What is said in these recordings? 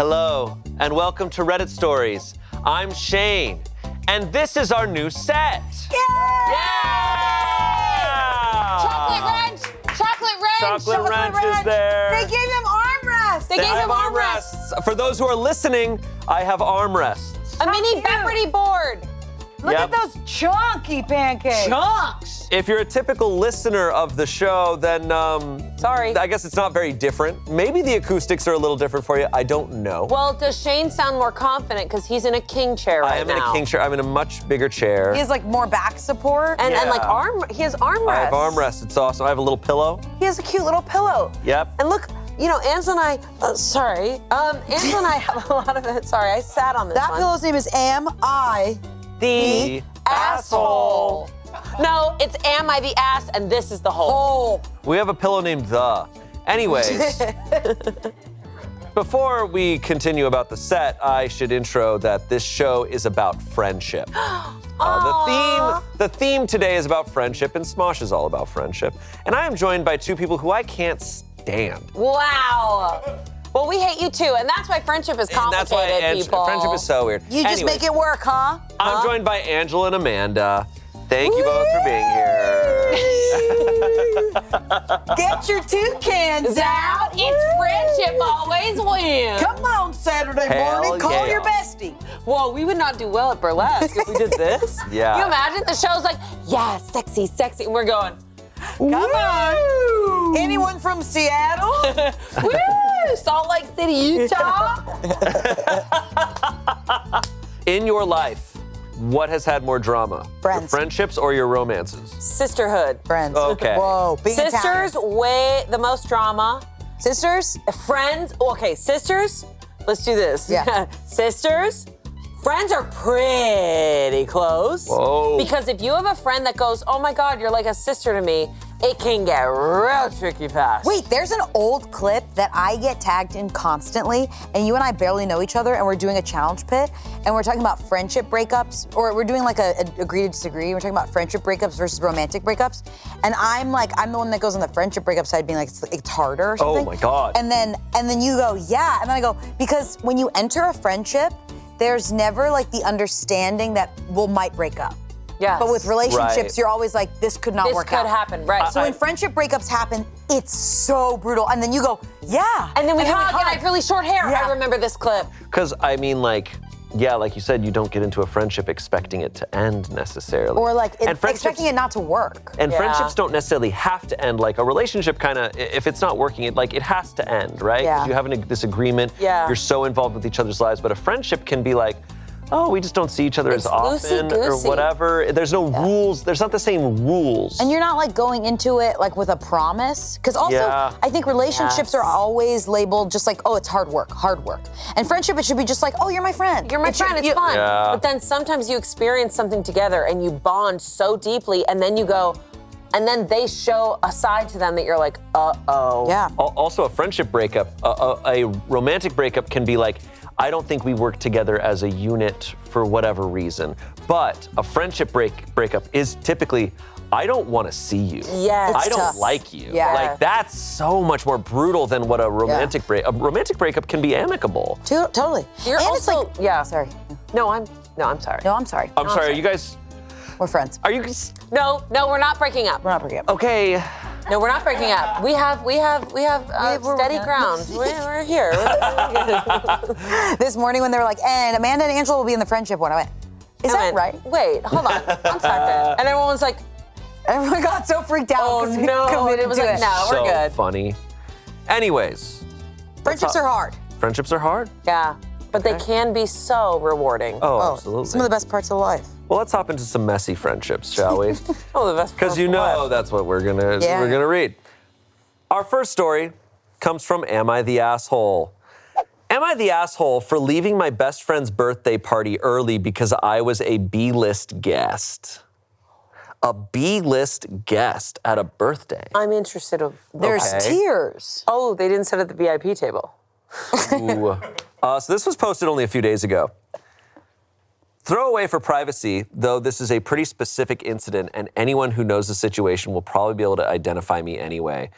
Hello, and welcome to Reddit Stories. I'm Shane, and this is our new set. Yay! Yeah! Chocolate wrench! Chocolate wrench is there. They gave him armrests. They have armrests. For those who are listening, I have armrests. A mini Jeopardy board. Look at those chunky pancakes. Chunks. If you're a typical listener of the show, then Sorry. I guess it's not very different. Maybe the acoustics are a little different for you. I don't know. Well, does Shane sound more confident because he's in a king chair right now? I am in a king chair. I'm in a much bigger chair. He has like more back support. And Yeah. like he has armrests. I have armrests. It's awesome. I have a little pillow. He has a cute little pillow. Yep. And look, you know, Angela and I, Angela and I have a lot of it. Sorry, I sat on this That one. pillow's name is Am I The asshole. No, it's Am I the Ass, and this is the hole. Hole. We have a pillow named The. Anyways, before we continue about the set, I should intro that this show is about friendship. The theme today is about friendship, and Smosh is all about friendship. And I am joined by two people who I can't stand. Wow. Well, we hate you too, and that's why friendship is complicated, people. Friendship is so weird. You just make it work, huh? I'm joined by Angela and Amanda. Thank you both for being here. Get your toucans out. It's friendship always wins. Come on, Saturday Hell morning. Call yeah. your bestie. Whoa, we would not do well at burlesque if we did this. Yeah. Can you imagine? The show's like, yeah, sexy, sexy, and we're going, Come on. Anyone from Seattle? woo, Salt Lake City, Utah. In your life, what has had more drama? Friends. Your friendships or your romances? Sisterhood. Friends. Okay. Whoa. Being Sisters, Italian. way the most drama. Sisters? Friends, okay, sisters, let's do this. Yeah. Sisters, friends are pretty close. Whoa. Because if you have a friend that goes, oh my God, you're like a sister to me, it can get real tricky fast. Wait, there's an old clip that I get tagged in constantly, and you and I barely know each other, and we're doing a challenge pit, and we're talking about friendship breakups, or we're doing like a agree to disagree. We're talking about friendship breakups versus romantic breakups, and I'm the one that goes on the friendship breakup side, being like it's harder or something. Oh my God. And then you go, yeah, and then I go, because when you enter a friendship, there's never like the understanding that might break up. Yes. But with relationships, Right. you're always like, this could not work out. This could happen, right. So when friendship breakups happen, it's so brutal. And then you go, yeah. And then we hug, and I have really short hair. Yeah. I remember this clip. Because, I mean, like you said, you don't get into a friendship expecting it to end necessarily. Or like And friendships- expecting it not to work. And Yeah. friendships don't necessarily have to end. Like a relationship kind of, if it's not working, it has to end, right? 'Cause Yeah. you have this agreement. Yeah. You're so involved with each other's lives. But a friendship can be like, oh, we just don't see each other as It's often or loosey-goosey. whatever. There's no rules. There's not the same rules. And you're not like going into it like with a promise. Because also, Yeah. I think relationships Yes. are always labeled just like, oh, it's hard work. And friendship, it should be just like, oh, you're my friend. You're my friend, it's fun. Yeah. But then sometimes you experience something together and you bond so deeply, and then you go, and then they show a side to them that you're like, uh-oh. Yeah. Also, a friendship breakup, a romantic breakup can be like, I don't think we work together as a unit for whatever reason. But a friendship breakup is typically, I don't want to see you. Yes. I It's don't tough. like you. Yeah. Like that's so much more brutal than what a romantic a romantic breakup can be amicable. Totally. You're and also, it's like, yeah. sorry. No, I'm sorry. No, I'm sorry. I'm sorry, are you guys, We're friends. are you, No, we're not breaking up. We're not breaking up. okay. No, we're not breaking up. We have we're steady working. ground. We're here. We're This morning when they were like, and Amanda and Angela will be in the friendship one, I went, is that right? Wait, hold on. 1 second. And everyone was like, Everyone got so freaked out oh because we no. And committed it was to like, it. no, So we're good. funny. Anyways, Friendships are hard. friendships are hard. Yeah, but they can be so rewarding. Oh, absolutely. Some of the best parts of life. Well, let's hop into some messy friendships, shall we? Oh, the best. Because you know that's what we're gonna read. Our first story comes from Am I the Asshole? Am I the asshole for leaving my best friend's birthday party early because I was a B-list guest? A B-list guest at a birthday. I'm interested. There's Okay. tears. Oh, they didn't sit at the VIP table. Ooh. So this was posted only a few days ago. Throwaway for privacy, though this is a pretty specific incident and anyone who knows the situation will probably be able to identify me anyway.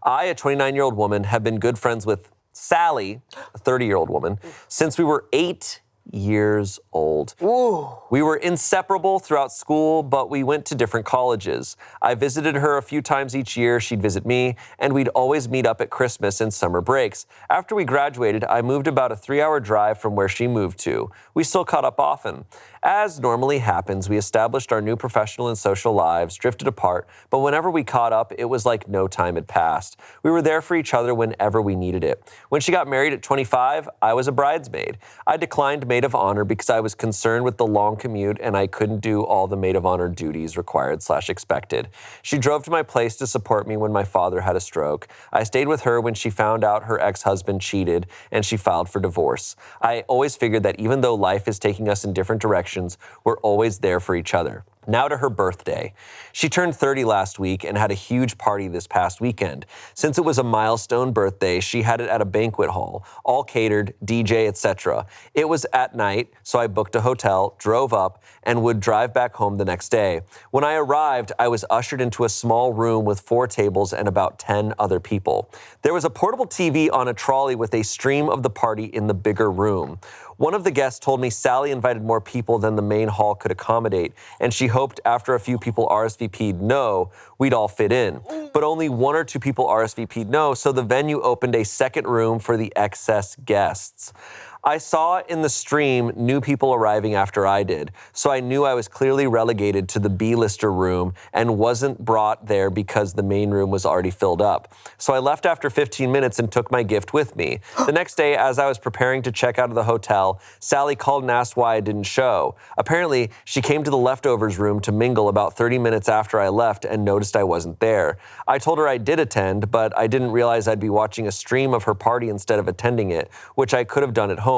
I, a 29-year-old woman, have been good friends with Sally, a 30-year-old woman, since we were 8 years old. Ooh. We were inseparable throughout school, but we went to different colleges. I visited her a few times each year, she'd visit me, and we'd always meet up at Christmas and summer breaks. After we graduated, I moved about a 3-hour drive from where she moved to. We still caught up often. As normally happens, we established our new professional and social lives, drifted apart, but whenever we caught up, it was like no time had passed. We were there for each other whenever we needed it. When she got married at 25, I was a bridesmaid. I declined maid of honor because I was concerned with the long commute and I couldn't do all the maid of honor duties required/expected. She drove to my place to support me when my father had a stroke. I stayed with her when she found out her ex-husband cheated and she filed for divorce. I always figured that even though life is taking us in different directions, we're always there for each other. Now to her birthday. She turned 30 last week and had a huge party this past weekend. Since it was a milestone birthday, she had it at a banquet hall, all catered, DJ, etc. It was at night, so I booked a hotel, drove up, and would drive back home the next day. When I arrived, I was ushered into a small room with 4 tables and about 10 other people. There was a portable TV on a trolley with a stream of the party in the bigger room. One of the guests told me Sally invited more people than the main hall could accommodate, and she hoped after a few people RSVP'd no, we'd all fit in. But only 1 or 2 people RSVP'd no, so the venue opened a second room for the excess guests. I saw in the stream new people arriving after I did, so I knew I was clearly relegated to the B-lister room and wasn't brought there because the main room was already filled up. So I left after 15 minutes and took my gift with me. The next day, as I was preparing to check out of the hotel, Sally called and asked why I didn't show. Apparently, she came to the leftovers room to mingle about 30 minutes after I left and noticed I wasn't there. I told her I did attend, but I didn't realize I'd be watching a stream of her party instead of attending it, which I could have done at home.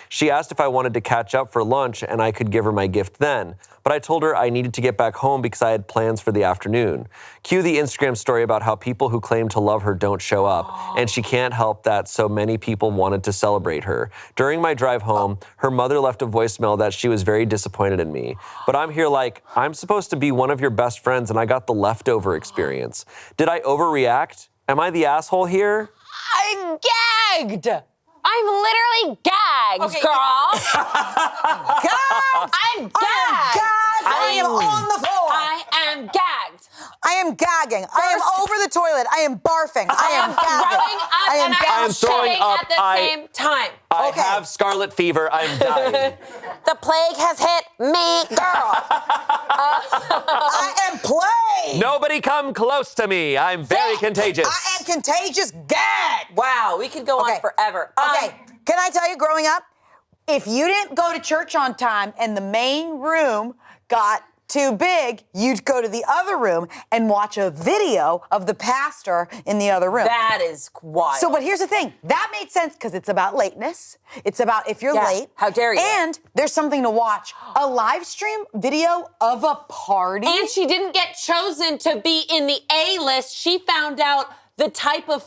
She asked if I wanted to catch up for lunch and I could give her my gift then, but I told her I needed to get back home because I had plans for the afternoon. Cue the Instagram story about how people who claim to love her don't show up, and she can't help that so many people wanted to celebrate her. During my drive home, her mother left a voicemail that she was very disappointed in me, but I'm here like, I'm supposed to be one of your best friends and I got the leftover experience. Did I overreact? Am I the asshole here? I'm gagged. I'm literally gagged, girl. Gagged! I'm gagged. I am on the floor. I am gagged. I am gagging. I am over the toilet. I am barfing. I am gagging. I am throwing up up. at the same time. I have scarlet fever. I'm dying. The plague has hit me, girl. I am plagued. Nobody come close to me. I'm very contagious. I am contagious. Gag. Wow, we could go on forever. Okay, can I tell you, growing up, if you didn't go to church on time and the main room got too big, you'd go to the other room and watch a video of the pastor in the other room. That is wild. So, but here's the thing. That made sense because it's about lateness. It's about if you're late. How dare you? And there's something to watch. A live stream video of a party. And she didn't get chosen to be in the A-list. She found out the type of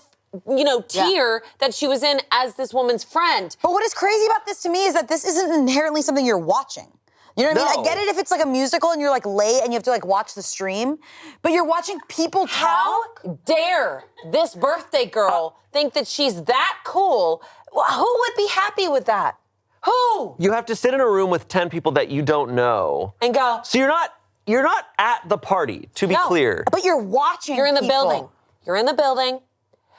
tier that she was in as this woman's friend. But what is crazy about this to me is that this isn't inherently something you're watching. You know what I mean? I get it if it's like a musical and you're like late and you have to like watch the stream, but you're watching people talk. How dare this birthday girl think that she's that cool? Who would be happy with that? Who? You have to sit in a room with 10 people that you don't know. And go. So you're not at the party, to be clear. But you're watching You're in the people. building. You're in the building.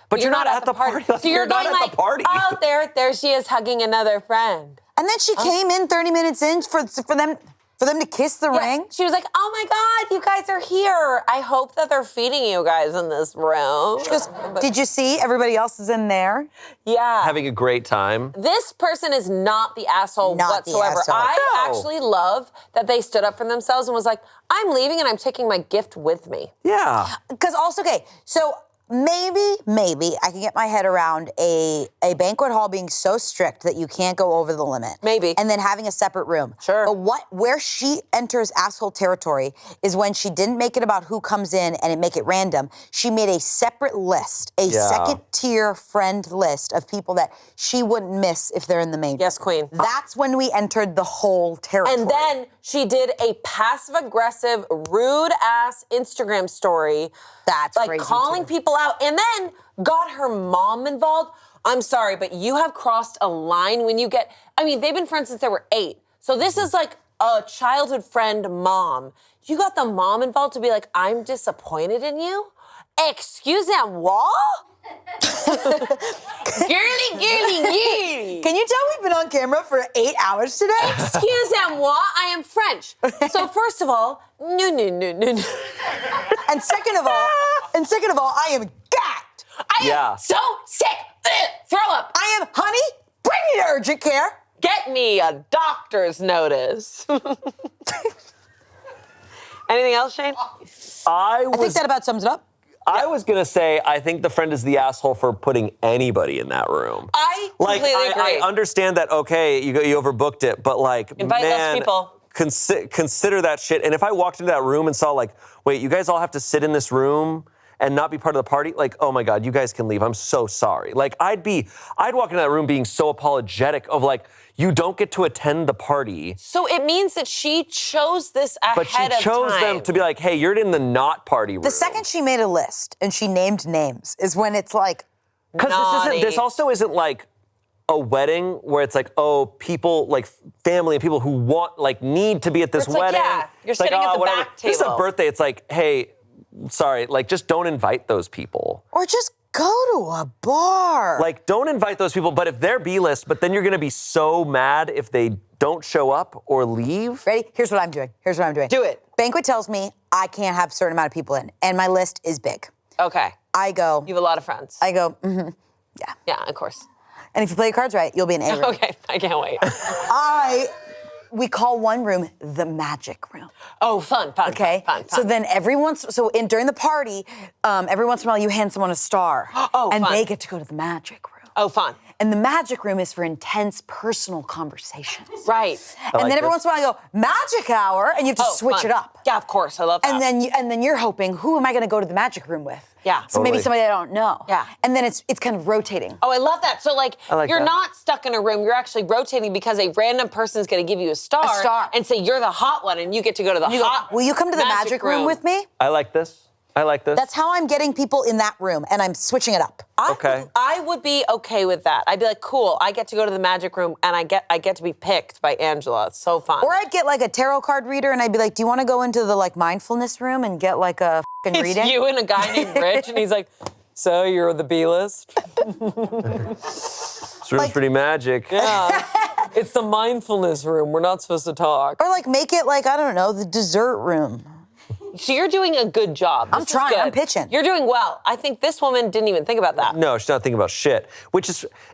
But you're not at the party. So you're not going at like, the party. oh, there she is hugging another friend. And then she came in 30 minutes in for them to kiss the ring. She was like, oh my God, you guys are here. I hope that they're feeding you guys in this room. She goes, did you see everybody else is in there? Yeah. Having a great time. This person is not the asshole whatsoever. I actually love that they stood up for themselves and was like, I'm leaving and I'm taking my gift with me. Yeah. Because also, so maybe I can get my head around a banquet hall being so strict that you can't go over the limit. Maybe. And then having a separate room. Sure. But where she enters asshole territory is when she didn't make it about who comes in and make it random. She made a separate list, a second tier friend list of people that she wouldn't miss if they're in the main. Yes, queen. That's when we entered the whole territory. And then she did a passive-aggressive, rude-ass Instagram story. That's like crazy calling too. people out, and then got her mom involved. I'm sorry, but you have crossed a line when you get, I mean, they've been friends since they were 8. So this is like a childhood friend mom. You got the mom involved to be like, I'm disappointed in you? Excusez-moi? Girly. Can you tell we've been on camera for 8 hours today? Excusez-moi, I am French. So first of all, no. And second of all, I am gagged. I am so sick. Throw up. I am, honey, bring me to urgent care. Get me a doctor's notice. Anything else, Shane? I think that about sums it up. I was gonna say, I think the friend is the asshole for putting anybody in that room. I completely agree. I understand that, okay, you overbooked it, but like, invite less people. Consider that shit. And if I walked into that room and saw like, wait, you guys all have to sit in this room and not be part of the party, like, oh my God, you guys can leave. I'm so sorry. Like, I'd walk into that room being so apologetic of like, you don't get to attend the party. So it means that she chose this ahead of time. But she chose them to be like, hey, you're in the not party room. The second she made a list and she named names is when it's like, because this also isn't like a wedding where it's like, oh, people like family and people who need to be at this wedding. Like, you're sitting at the back table. This is a birthday. It's like, hey, sorry, like just don't invite those people. Or just go to a bar. Like, don't invite those people, but if they're B-list, but then you're gonna be so mad if they don't show up or leave. Ready? Here's what I'm doing. Do it. Banquet tells me I can't have a certain amount of people in, and my list is big. Okay. I go. You have a lot of friends. I go, yeah. Yeah, of course. And if you play your cards right, you'll be in A room. Okay, I can't wait. We call one room the magic room. Oh, fun. Okay. Fun. So then during the party, every once in a while you hand someone a star. Oh, and fun. they get to go to the magic room. Oh, fun. And the magic room is for intense personal conversations. Right. And then every once in a while I go, magic hour, and you have to switch fun. it up. Yeah, of course. I love that. And then you're hoping, who am I going to go to the magic room with? Yeah. So maybe somebody I don't know. Yeah. And then it's kind of rotating. Oh, I love that. So you're that. not stuck in a room. You're actually rotating because a random person is going to give you a star. And say you're the hot one, and you get to go to the hot. Will you come to the magic room with me? I like this. That's how I'm getting people in that room, and I'm switching it up. Okay. I would be okay with that. I'd be like, cool, I get to go to the magic room, and I get to be picked by Angela. It's so fun. Or I'd get like a tarot card reader, and I'd be like, do you want to go into the like mindfulness room and get like a fucking reading? It's you and a guy named Rich, and he's like, so you're the B-list? This room's pretty magic. Yeah. It's the mindfulness room. We're not supposed to talk. Or like make it like, I don't know, the dessert room. So you're doing a good job. I'm trying. I'm pitching. You're doing well. I think this woman didn't even think about that. No, she's not thinking about shit.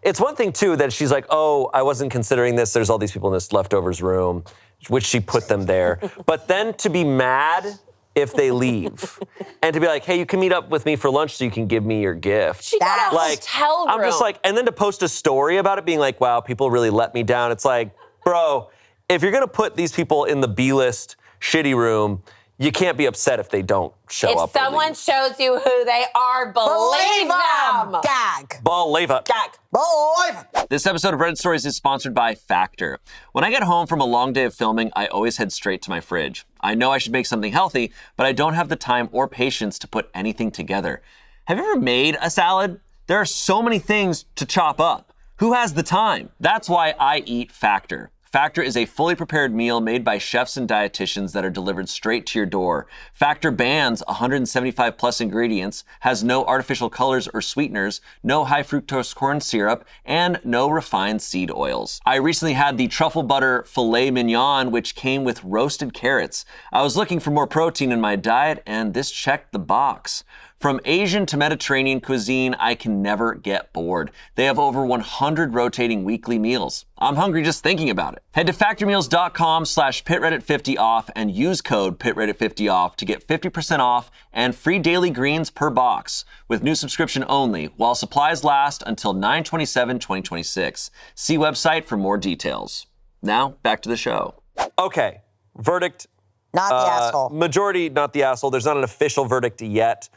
It's one thing too that she's like, oh, I wasn't considering this. There's all these people in this leftovers room, which she put them there. But then to be mad if they leave, and to be like, hey, you can meet up with me for lunch so you can give me your gift. She got a hotel room. I'm just like, and then to post a story about it, being like, wow, people really let me down. It's like, bro, if you're gonna put these people in the B-list shitty room, you can't be upset if they don't show up. If someone shows you who they are, believe them. Gag. Believe it. Gag. Believe it. This episode of Reddit Stories is sponsored by Factor. When I get home from a long day of filming, I always head straight to my fridge. I know I should make something healthy, but I don't have the time or patience to put anything together. Have you ever made a salad? There are so many things to chop up. Who has the time? That's why I eat Factor. Factor is a fully prepared meal made by chefs and dietitians that are delivered straight to your door. Factor bans 175 plus ingredients, has no artificial colors or sweeteners, no high fructose corn syrup, and no refined seed oils. I recently had the truffle butter filet mignon, which came with roasted carrots. I was looking for more protein in my diet, and this checked the box. From Asian to Mediterranean cuisine, I can never get bored. They have over 100 rotating weekly meals. I'm hungry just thinking about it. Head to factormeals.com/pitreddit50off and use code pitreddit50off to get 50% off and free daily greens per box with new subscription only while supplies last until 9/27/2026. See website for more details. Now, back to the show. Okay, verdict. Not the asshole. Majority, not the asshole. There's not an official verdict yet.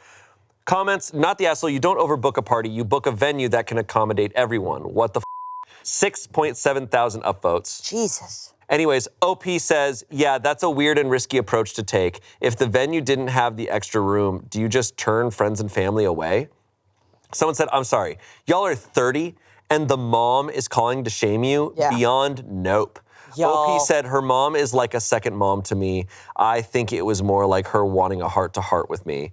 Comments, not the asshole. You don't overbook a party. You book a venue that can accommodate everyone. What the 6.7 thousand upvotes. Jesus. Anyways, OP says, yeah, that's a weird and risky approach to take. If the venue didn't have the extra room, do you just turn friends and family away? Someone said, I'm sorry, y'all are 30 and the mom is calling to shame you? Yeah. Beyond nope. Y'all. OP said her mom is like a second mom to me. I think it was more like her wanting a heart-to-heart with me.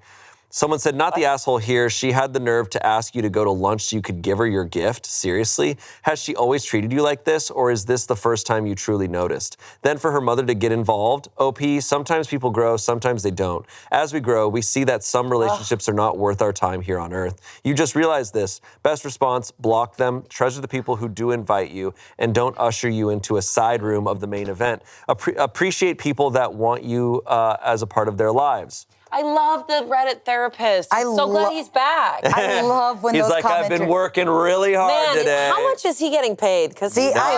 Someone said, not the asshole here. She had the nerve to ask you to go to lunch so you could give her your gift. Seriously? Has she always treated you like this, or is this the first time you truly noticed? Then for her mother to get involved, OP, sometimes people grow, sometimes they don't. As we grow, we see that some relationships are not worth our time here on earth. You just realize this. Best response, block them, treasure the people who do invite you, and don't usher you into a side room of the main event. Appreciate people that want you as a part of their lives. I love the Reddit therapist. I'm so glad he's back. I love when He's those like, I've been commenters- working really hard Man, today. how much is he getting paid? Because See, I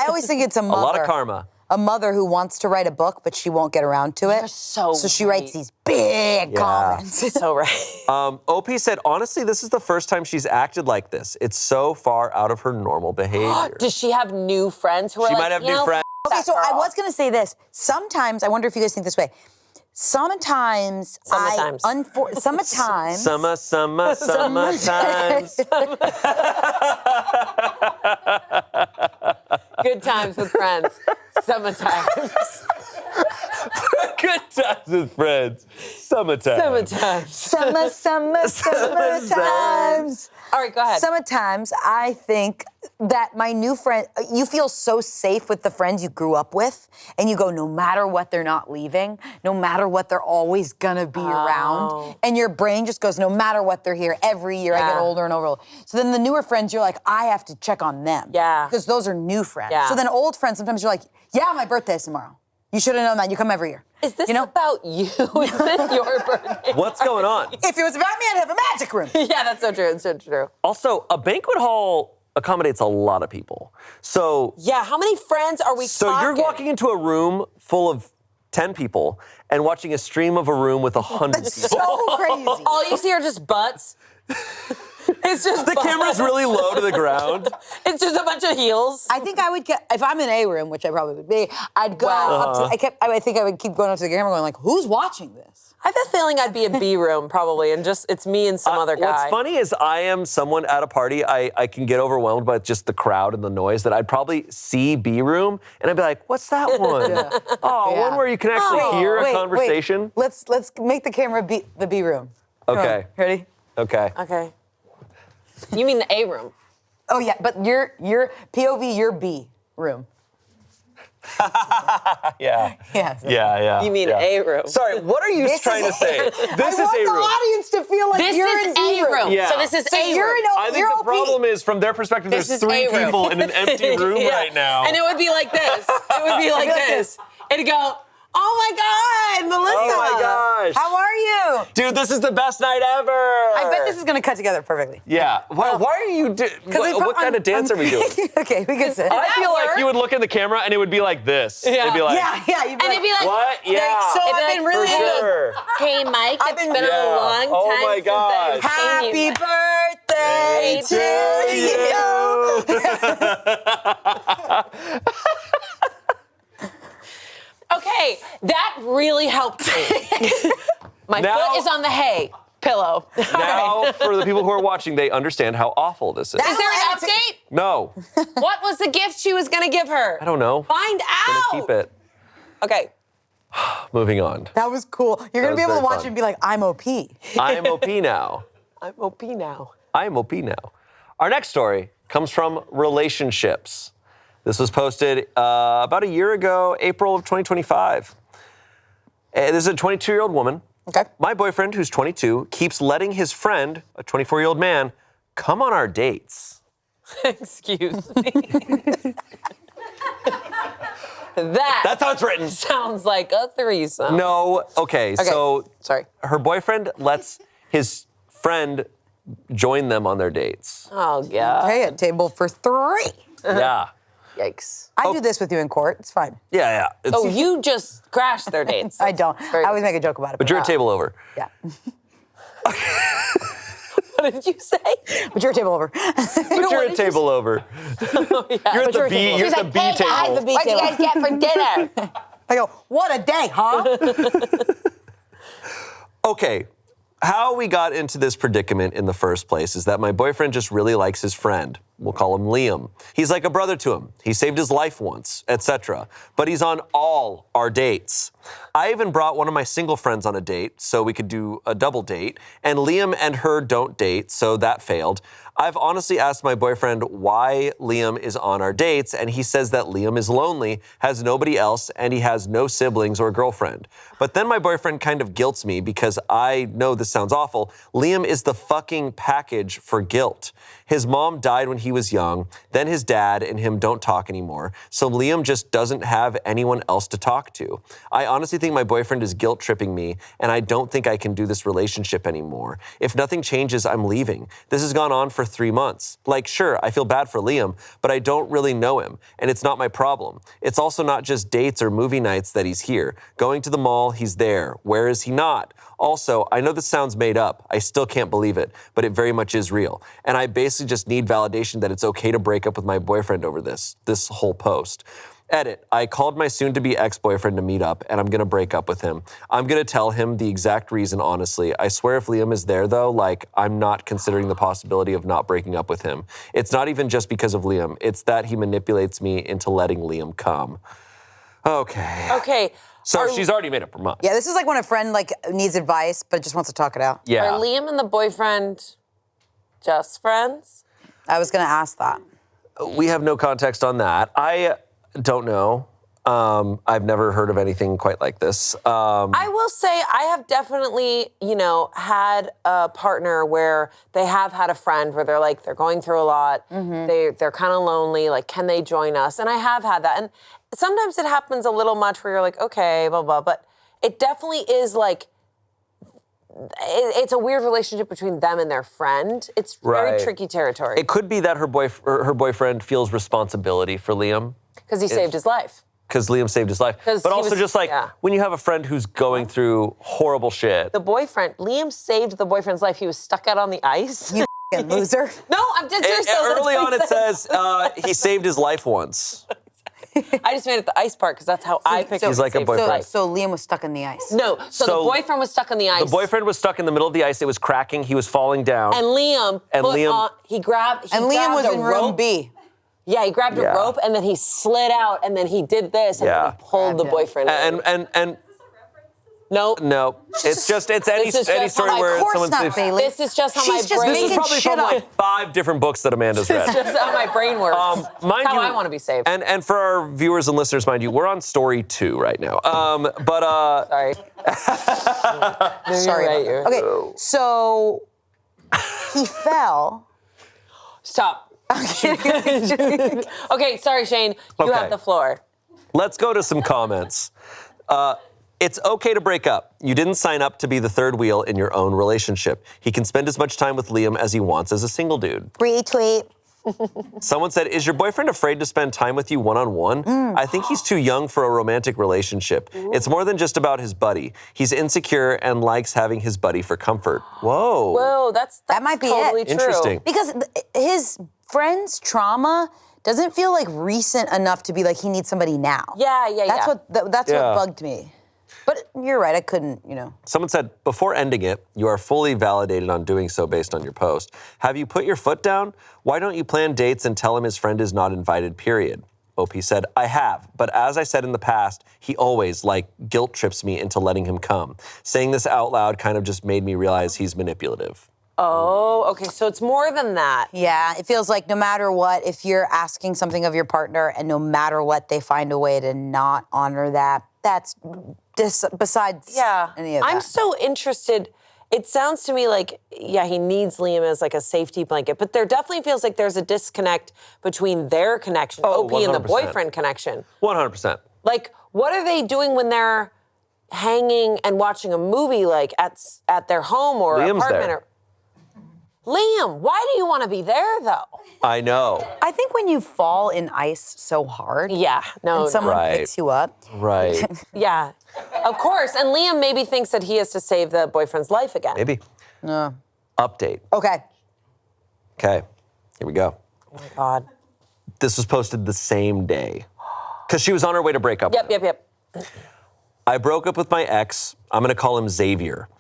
always think it's a mother. A lot of karma. A mother who wants to write a book, but she won't get around to it. You're so she right. writes these big comments. So right. OP said, honestly, this is the first time she's acted like this. It's so far out of her normal behavior. Does she have new friends who are She like, might have you new know, friends. Okay, so I girl. was gonna say this. Sometimes, I wonder if you guys think this way. Sometimes. Sometimes. Sometimes. Summertimes. Good times with friends. Sometimes. Good times with friends. Summertime. Sometimes. Summertimes. All right, go ahead. Sometimes I think that my new friend, you feel so safe with the friends you grew up with, and you go, no matter what, they're not leaving, no matter what, they're always gonna be around. And your brain just goes, no matter what, they're here. Every year I get older and older. So then the newer friends, you're like, I have to check on them. Yeah. Because those are new friends. Yeah. So then old friends, sometimes you're like, yeah, my birthday's tomorrow. You should have known that. You come every year. Is this you know? about you? Is this your birthday? What's going on? If it was about me, I'd have a magic room. Yeah, that's so true. It's so true. Also, a banquet hall accommodates a lot of people. So Yeah, how many friends are we talking? you're walking into a room full of 10 people and watching a stream of a room with 100 people. So crazy. All you see are just butts. It's just The camera's really low to the ground. It's just a bunch of heels. I think I would get, if I'm in a room, which I probably would be, I'd go up to, I think I would keep going up to the camera going like, who's watching this? I have a feeling I'd be in B room probably, and just it's me and some other guy. What's funny is I am someone at a party, I can get overwhelmed by just the crowd and the noise that I'd probably see B room and I'd be like, what's that one? Oh, Yeah. one where you can actually hear a conversation. Wait. Let's make the camera the B room. Come Okay. on. Ready? Okay. Okay. You mean the A room? Oh yeah, but your POV, your B room. Yeah. Yeah. Yeah. You mean yeah. A room? Sorry, what are you This trying is to say? A- This I is want a the room. audience to feel like This you're is in B A room. Yeah. So this is So A you're room. in I think you're the OP. problem is, from their perspective, This there's is 3 A room. people in an empty room Yeah. right now. And it would be like this. It would be like this. It'd go, oh my God, Melissa. Oh my gosh. How are you? Dude, this is the best night ever. I bet this is gonna cut together perfectly. Yeah. Why are you what kind of dance are we doing? Okay, we can sit. I feel like work? you would look in the camera and it would be like this. It'd be like, yeah. You'd be And it'd be like, what? Yeah. so It'd be I've been like, really for into sure. hey, Mike, it's been Yeah. a long time Oh my since gosh. I've seen Happy birthday to you. Okay, that really helped me. My Now- foot is on the hay pillow. Now, for the people who are watching, they understand how awful this is. Is there an update? No. What was the gift she was gonna give her? I don't know. Find out. Gonna keep it. Okay. Moving on. That was cool. You're gonna was be able to very watch fun. it and be like, I'm OP. I'm OP now. I'm OP now. I'm OP now. Our next story comes from relationships. This was posted about a year ago, April of 2025. This is a 22-year-old woman. Okay. My boyfriend, who's 22, keeps letting his friend, a 24-year-old man, come on our dates. Excuse me. That's how it's written. Sounds like a threesome. No, okay, so Sorry. her boyfriend lets his friend join them on their dates. Oh, yeah. Hey, a table for 3. Yeah. Yikes. I do this with you in court. It's fine. Yeah. It's, Oh, you just crashed their dates. I don't. Very- I always make a joke about it. but you're a table over. Yeah. What did you say? But you're a table over. But you're a table over. You're at the B. You're at the B table. the B What'd you table. guys get for dinner? I go, what a day, huh? Okay, How we got into this predicament in the first place is that my boyfriend just really likes his friend. We'll call him Liam. He's like a brother to him. He saved his life once, etc. But he's on all our dates. I even brought one of my single friends on a date so we could do a double date, and Liam and her don't date, so that failed. I've honestly asked my boyfriend why Liam is on our dates, and he says that Liam is lonely, has nobody else, and he has no siblings or girlfriend. But then my boyfriend kind of guilts me because I know this sounds awful. Liam is the fucking package for guilt. His mom died when he was young, then his dad and him don't talk anymore, so Liam just doesn't have anyone else to talk to. I honestly think my boyfriend is guilt tripping me, and I don't think I can do this relationship anymore. If nothing changes, I'm leaving. This has gone on for 3 months. Like, sure, I feel bad for Liam, but I don't really know him, and it's not my problem. It's also not just dates or movie nights that he's here. Going to the mall, he's there. Where is he not? Also, I know this sounds made up. I still can't believe it, but it very much is real. And I basically just need validation that it's okay to break up with my boyfriend over this whole post. Edit, I called my soon-to-be ex-boyfriend to meet up, and I'm gonna break up with him. I'm gonna tell him the exact reason, honestly. I swear if Liam is there, though, like, I'm not considering the possibility of not breaking up with him. It's not even just because of Liam. It's that he manipulates me into letting Liam come. Okay. Okay. So she's already made up her mind. Yeah, this is like when a friend like needs advice but just wants to talk it out. Yeah. Are Liam and the boyfriend just friends? I was gonna ask that. We have no context on that. I don't know. I've never heard of anything quite like this. I will say I have definitely, had a partner where they have had a friend where they're like, they're going through a lot. Mm-hmm. They're kind of lonely. Like, can they join us? And I have had that. And sometimes it happens a little much where you're like, okay, blah, blah. But it definitely is like, it's a weird relationship between them and their friend. It's very tricky territory. It could be that her boyfriend feels responsibility for Liam. Because he saved his life. Because Liam saved his life. But also just like when you have a friend who's going through horrible shit. Liam saved the boyfriend's life. He was stuck out on the ice. You f***ing loser. No, I'm just serious. Early on it says he saved his life once. I just made it the ice part because that's how I picture. He's like a boyfriend. So Liam was stuck in the ice. No, so the boyfriend was stuck in the ice. The boyfriend was stuck in the middle of the ice. It was cracking. He was falling down. And Liam grabbed Liam was in room rope. B. Yeah, he grabbed a rope and then he slid out and then he did this and then he pulled the boyfriend in. And No. It's any story where someone says, this is just how my brain. This is probably from like 5 different books that Amanda's read. This is just how my brain works. Mind how you, I want to be saved. And for our viewers and listeners, mind you, we're on story 2 right now. Sorry. Sorry. Right, okay, so he fell. Stop. Okay, sorry, Shane. You have the floor. Let's go to some comments. It's okay to break up. You didn't sign up to be the third wheel in your own relationship. He can spend as much time with Liam as he wants as a single dude. Retweet. Someone said, is your boyfriend afraid to spend time with you one-on-one? I think he's too young for a romantic relationship. It's more than just about his buddy. He's insecure and likes having his buddy for comfort. Whoa. That might be totally it. True. Interesting. Because his friend's trauma doesn't feel like recent enough to be like he needs somebody now. Yeah. That's what bugged me. But you're right, I couldn't, Someone said, before ending it, you are fully validated on doing so based on your post. Have you put your foot down? Why don't you plan dates and tell him his friend is not invited, period? OP said, I have, but as I said in the past, he always, guilt trips me into letting him come. Saying this out loud kind of just made me realize he's manipulative. Oh, okay, so it's more than that. Yeah, it feels like no matter what, if you're asking something of your partner and no matter what, they find a way to not honor that, that's besides any of that. I'm so interested. It sounds to me like, he needs Liam as a safety blanket, but there definitely feels like there's a disconnect between their connection, OP 100%. And the boyfriend connection. 100%. What are they doing when they're hanging and watching a movie at their home or Liam's apartment? there. Liam, why do you want to be there though? I know. I think when you fall in ice so hard, and someone picks you up. Right. Yeah, of course. And Liam maybe thinks that he has to save the boyfriend's life again. Maybe. Update. Okay. Okay, here we go. Oh my God. This was posted the same day. Because she was on her way to break up with him. Yep. I broke up with my ex. I'm going to call him Xavier.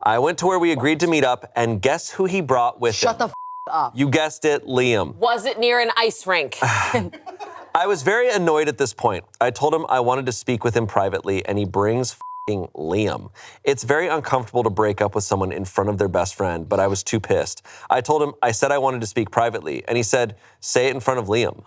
I went to where we agreed to meet up, and guess who he brought with him? Shut the up. You guessed it, Liam. Was it near an ice rink? I was very annoyed at this point. I told him I wanted to speak with him privately, and he brings Liam. It's very uncomfortable to break up with someone in front of their best friend, but I was too pissed. I said I wanted to speak privately, and he said, say it in front of Liam.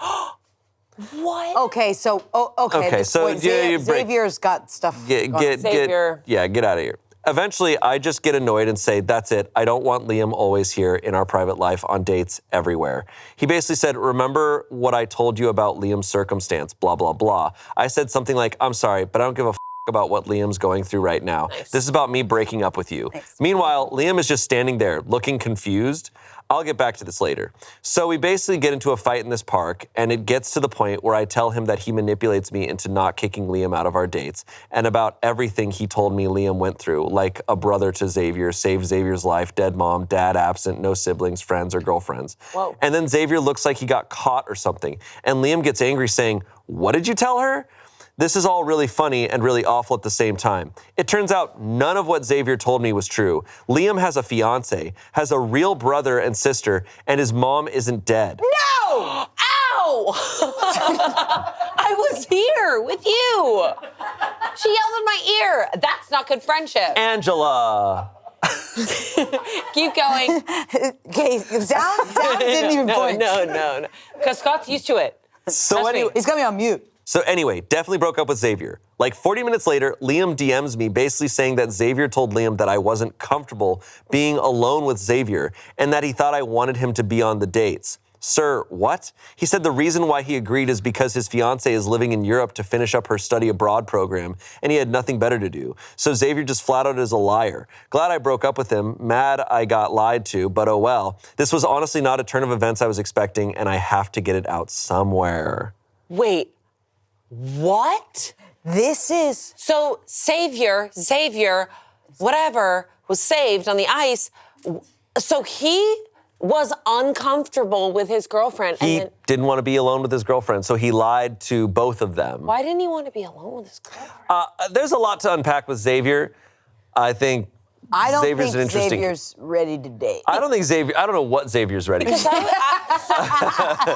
What? Okay, so, Okay, so you break- Xavier's got stuff. Xavier. Get out of here. Eventually, I just get annoyed and say, that's it. I don't want Liam always here in our private life on dates everywhere. He basically said, remember what I told you about Liam's circumstance, blah, blah, blah. I said something like, I'm sorry, but I don't give a about what Liam's going through right now. Nice. This is about me breaking up with you. Nice. Meanwhile, Liam is just standing there looking confused. I'll get back to this later. So we basically get into a fight in this park, and it gets to the point where I tell him that he manipulates me into not kicking Liam out of our dates, and about everything he told me Liam went through, like a brother to Xavier, saved Xavier's life, dead mom, dad absent, no siblings, friends, or girlfriends. Whoa. And then Xavier looks like he got caught or something, and Liam gets angry saying, what did you tell her? This is all really funny and really awful at the same time. It turns out none of what Xavier told me was true. Liam has a fiance, has a real brother and sister, and his mom isn't dead. No! Ow! I was here with you. She yelled in my ear. That's not good friendship. Angela. Keep going. Okay, sound didn't even flinch. No. Because Scott's used to it. So Trust me. anyway, He's got me on mute. So anyway, definitely broke up with Xavier. Like 40 minutes later, Liam DMs me basically saying that Xavier told Liam that I wasn't comfortable being alone with Xavier and that he thought I wanted him to be on the dates. Sir, what? He said the reason why he agreed is because his fiancée is living in Europe to finish up her study abroad program and he had nothing better to do. So Xavier just flat out is a liar. Glad I broke up with him, mad I got lied to, but oh well. This was honestly not a turn of events I was expecting and I have to get it out somewhere. Wait. What? This is... So Xavier, whatever, was saved on the ice. So he was uncomfortable with his girlfriend. He and then, didn't want to be alone with his girlfriend, so he lied to both of them. why didn't he want to be alone with his girlfriend? There's a lot to unpack with Xavier. I think I don't Xavier's think an interesting... Xavier's ready to date. I don't know what Xavier's ready for. Because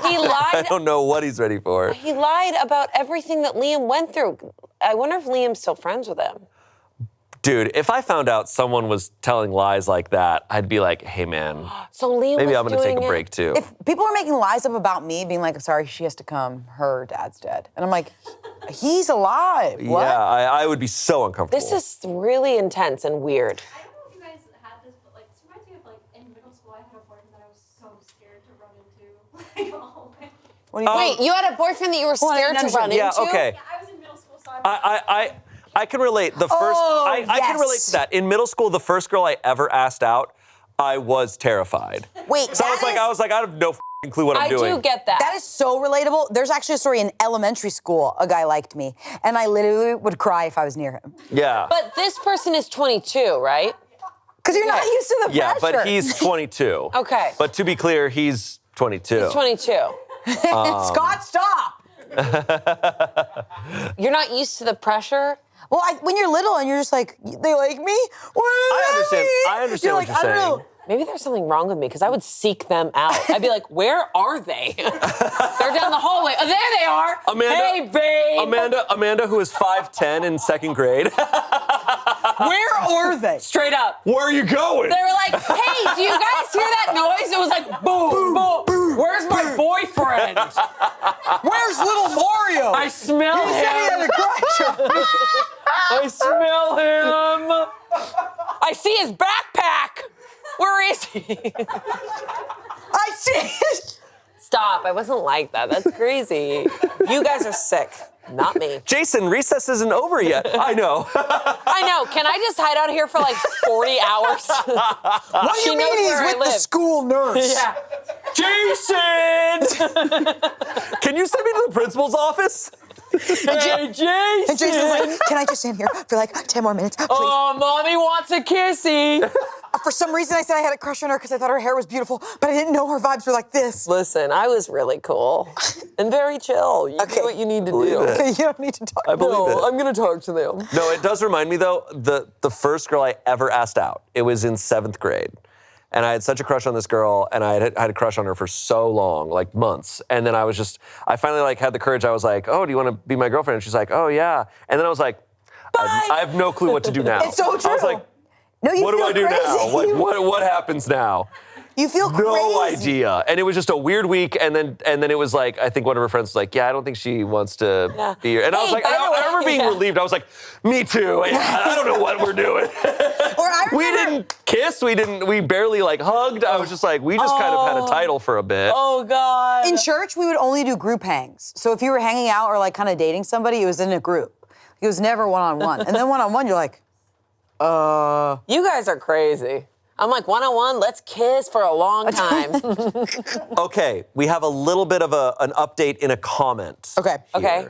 he lied. I don't know what he's ready for. He lied about everything that Liam went through. I wonder if Liam's still friends with him. Dude, if I found out someone was telling lies like that, I'd be like, hey man, So Liam maybe was I'm gonna take doing a it- break too. If people are making lies up about me, being like, sorry, she has to come, her dad's dead. And I'm like, he's alive. What? Yeah, I would be so uncomfortable. This is really intense and weird. I don't know if you guys had this, but like this reminds me of like in middle school I had a boyfriend that I was so scared to run into. Like always. What do you Wait, you had a boyfriend that you were Well, I scared to didn't run into? Yeah, okay. Yeah, I was in middle school, so I can relate. The first, I can relate yes. to that. In middle school, the first girl I ever asked out, I was terrified. Wait, So I was like, I have no clue what I'm I doing. do get that. That is so relatable. There's actually a story in elementary school. A guy liked me, and I literally would cry if I was near him. Yeah. But this person is 22, right? Because you're not Okay. used to the Yeah, pressure. but he's 22. Okay. But to be clear, he's 22. He's 22. Scott, stop. You're not used to the pressure? Well, when you're little and you're just like, they like me? What I does that understand. mean? I understand You're what like, I you're don't saying. know. Maybe there's something wrong with me because I would seek them out. I'd be like, where are they? They're down the hallway. Oh, there they are. Hey, babe. Amanda, who is 5'10" in second grade. Where are they? Straight up. Where are you going? They were like, hey, do you guys hear that noise? It was like, boom, boom. Where's my boyfriend? Where's little Mario? I smell He said he had him. a crush. I smell him. I see his backpack. Where is he? I see it. Stop. I wasn't like that. That's crazy. You guys are sick. Not me. Jason, recess isn't over yet. I know. I know. Can I just hide out here for like 40 hours? What do She you knows mean he's where I with the live. school nurse? Yeah. Jason! Can you send me to the principal's office? Hey, Jason. And Jason's like, can I just stand here for like 10 more minutes, please? Oh, mommy wants a kissy. For some reason, I said I had a crush on her because I thought her hair was beautiful, but I didn't know her vibes were like this. Listen, I was really cool and very chill. You do what you need to do. Okay, you don't need to talk. I believe it. I'm gonna talk to them. No, it does remind me though, the first girl I ever asked out, it was in 7th grade. And I had such a crush on this girl, and I had a crush on her for so long, like months. And then I finally like had the courage. I was like, oh, do you want to be my girlfriend? And she's like, oh yeah. And then I was like, I have no clue what to do now. It's so true. I was like, No, you what do feel I do crazy. now? What happens now? You feel crazy. No idea. And it was just a weird week. And then it was like, I think one of her friends was like, yeah, I don't think she wants to be here. And I was like, I remember being relieved. I was like, me too. I don't know what we're doing. We didn't kiss. We barely like hugged. I was just like, we just kind of had a title for a bit. Oh, God. In church, we would only do group hangs. So if you were hanging out or like kind of dating somebody, it was in a group. It was never one-on-one. And then one-on-one, you're like, You guys are crazy. I'm like, one-on-one, let's kiss for a long time. Okay, we have a little bit of an update in a comment. Okay. Okay.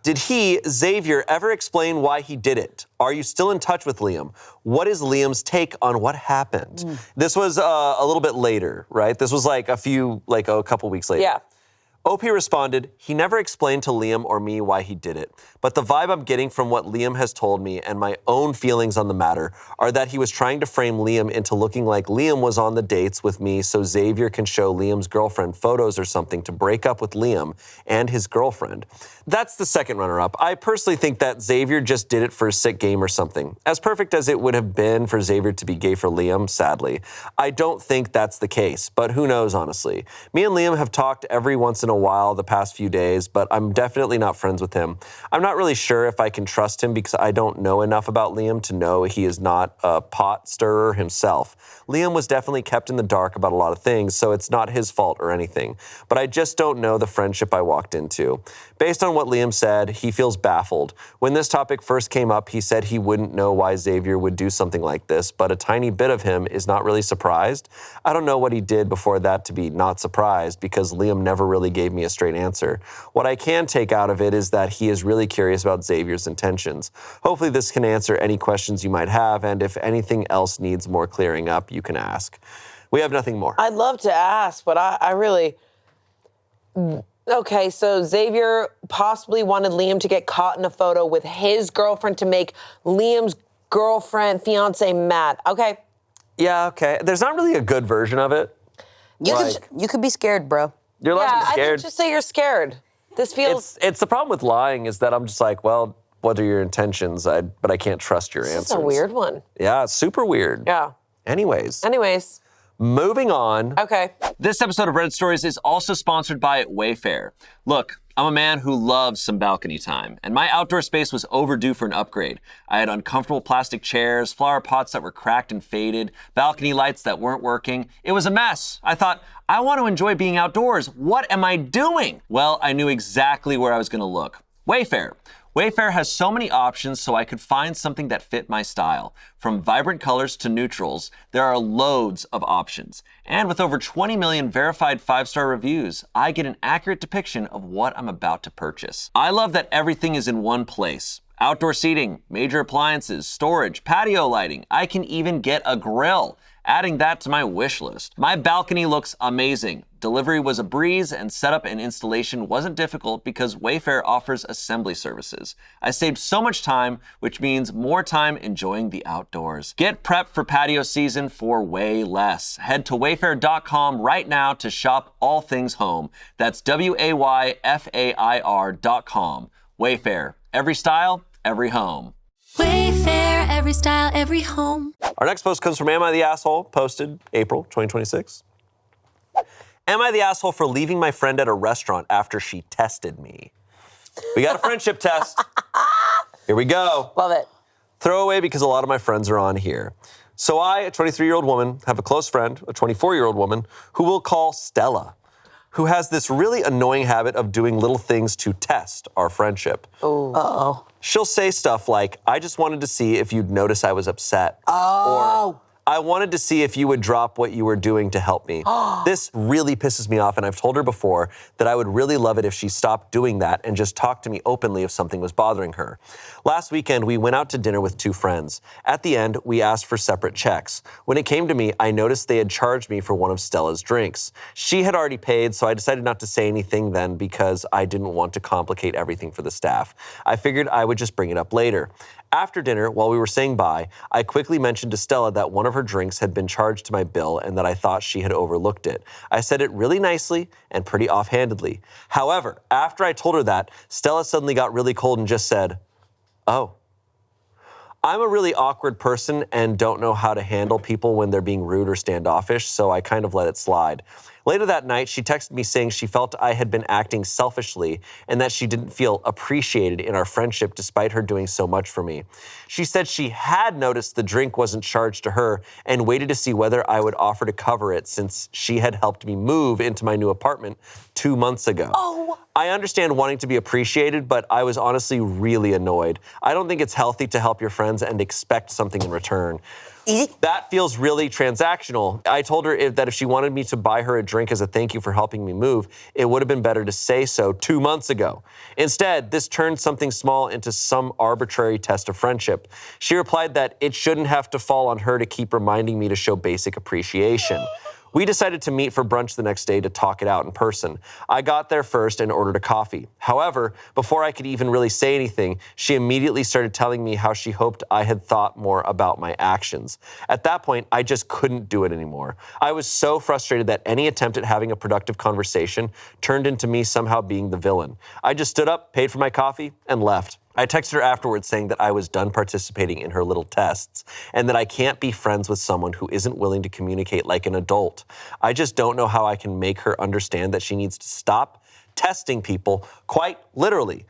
Did Xavier, ever explain why he did it? Are you still in touch with Liam? What is Liam's take on what happened? This was a little bit later, right? This was like a couple weeks later. Yeah. OP responded, he never explained to Liam or me why he did it, but the vibe I'm getting from what Liam has told me and my own feelings on the matter are that he was trying to frame Liam into looking like Liam was on the dates with me so Xavier can show Liam's girlfriend photos or something to break up with Liam and his girlfriend. That's the second runner-up. I personally think that Xavier just did it for a sick game or something. As perfect as it would have been for Xavier to be gay for Liam, sadly, I don't think that's the case, but who knows, honestly. Me and Liam have talked every once in a while the past few days, but I'm definitely not friends with him. I'm not really sure if I can trust him because I don't know enough about Liam to know he is not a pot stirrer himself. Liam was definitely kept in the dark about a lot of things, so it's not his fault or anything. But I just don't know the friendship I walked into. Based on what Liam said, he feels baffled. When this topic first came up, he said he wouldn't know why Xavier would do something like this, but a tiny bit of him is not really surprised. I don't know what he did before that to be not surprised because Liam never really gave me a straight answer. What I can take out of it is that he is really curious about Xavier's intentions. Hopefully this can answer any questions you might have, and if anything else needs more clearing up, you can ask. We have nothing more. I'd love to ask, but I really... Okay, so Xavier possibly wanted Liam to get caught in a photo with his girlfriend to make Liam's girlfriend, fiance mad. Okay. Yeah, okay. There's not really a good version of it. You could be scared, bro. You're allowed to be I scared. think just say you're scared. This feels... It's the problem with lying is that I'm just like, well, what are your intentions? But I can't trust your answers. This is a weird one. Yeah, it's super weird. Yeah. Anyways. Moving on. Okay. This episode of Red Stories is also sponsored by Wayfair. Look, I'm a man who loves some balcony time, and my outdoor space was overdue for an upgrade. I had uncomfortable plastic chairs, flower pots that were cracked and faded, balcony lights that weren't working. It was a mess. I thought, I want to enjoy being outdoors. What am I doing? Well, I knew exactly where I was going to look. Wayfair. Wayfair has so many options so I could find something that fit my style. From vibrant colors to neutrals, there are loads of options. And with over 20 million verified 5-star reviews, I get an accurate depiction of what I'm about to purchase. I love that everything is in one place. Outdoor seating, major appliances, storage, patio lighting. I can even get a grill. Adding that to my wish list. My balcony looks amazing. Delivery was a breeze and setup and installation wasn't difficult because Wayfair offers assembly services. I saved so much time, which means more time enjoying the outdoors. Get prepped for patio season for way less. Head to wayfair.com right now to shop all things home. That's WAYFAIR.com. Wayfair, every style, every home. Wayfair, every style, every home. Our next post comes from Am I the Asshole, posted April 2026. Am I the asshole for leaving my friend at a restaurant after she tested me? We got a friendship test. Here we go. Love it. Throwaway because a lot of my friends are on here. So I, a 23-year-old woman, have a close friend, a 24-year-old woman, who we'll call Stella, who has this really annoying habit of doing little things to test our friendship. Ooh. Uh-oh. She'll say stuff like, I just wanted to see if you'd notice I was upset. Oh. Or, I wanted to see if you would drop what you were doing to help me. This really pisses me off, and I've told her before that I would really love it if she stopped doing that and just talked to me openly if something was bothering her. Last weekend, we went out to dinner with 2 friends. At the end, we asked for separate checks. When it came to me, I noticed they had charged me for one of Stella's drinks. She had already paid, so I decided not to say anything then because I didn't want to complicate everything for the staff. I figured I would just bring it up later. After dinner, while we were saying bye, I quickly mentioned to Stella that one of her drinks had been charged to my bill and that I thought she had overlooked it. I said it really nicely and pretty offhandedly. However, after I told her that, Stella suddenly got really cold and just said, "Oh." I'm a really awkward person and don't know how to handle people when they're being rude or standoffish, so I kind of let it slide. Later that night, she texted me saying she felt I had been acting selfishly and that she didn't feel appreciated in our friendship despite her doing so much for me. She said she had noticed the drink wasn't charged to her and waited to see whether I would offer to cover it since she had helped me move into my new apartment 2 months ago. Oh. I understand wanting to be appreciated, but I was honestly really annoyed. I don't think it's healthy to help your friends and expect something in return. That feels really transactional. I told her that if she wanted me to buy her a drink as a thank you for helping me move, it would have been better to say so 2 months ago. Instead, this turned something small into some arbitrary test of friendship. She replied that it shouldn't have to fall on her to keep reminding me to show basic appreciation. We decided to meet for brunch the next day to talk it out in person. I got there first and ordered a coffee. However, before I could even really say anything, she immediately started telling me how she hoped I had thought more about my actions. At that point, I just couldn't do it anymore. I was so frustrated that any attempt at having a productive conversation turned into me somehow being the villain. I just stood up, paid for my coffee, and left. I texted her afterwards saying that I was done participating in her little tests and that I can't be friends with someone who isn't willing to communicate like an adult. I just don't know how I can make her understand that she needs to stop testing people, quite literally.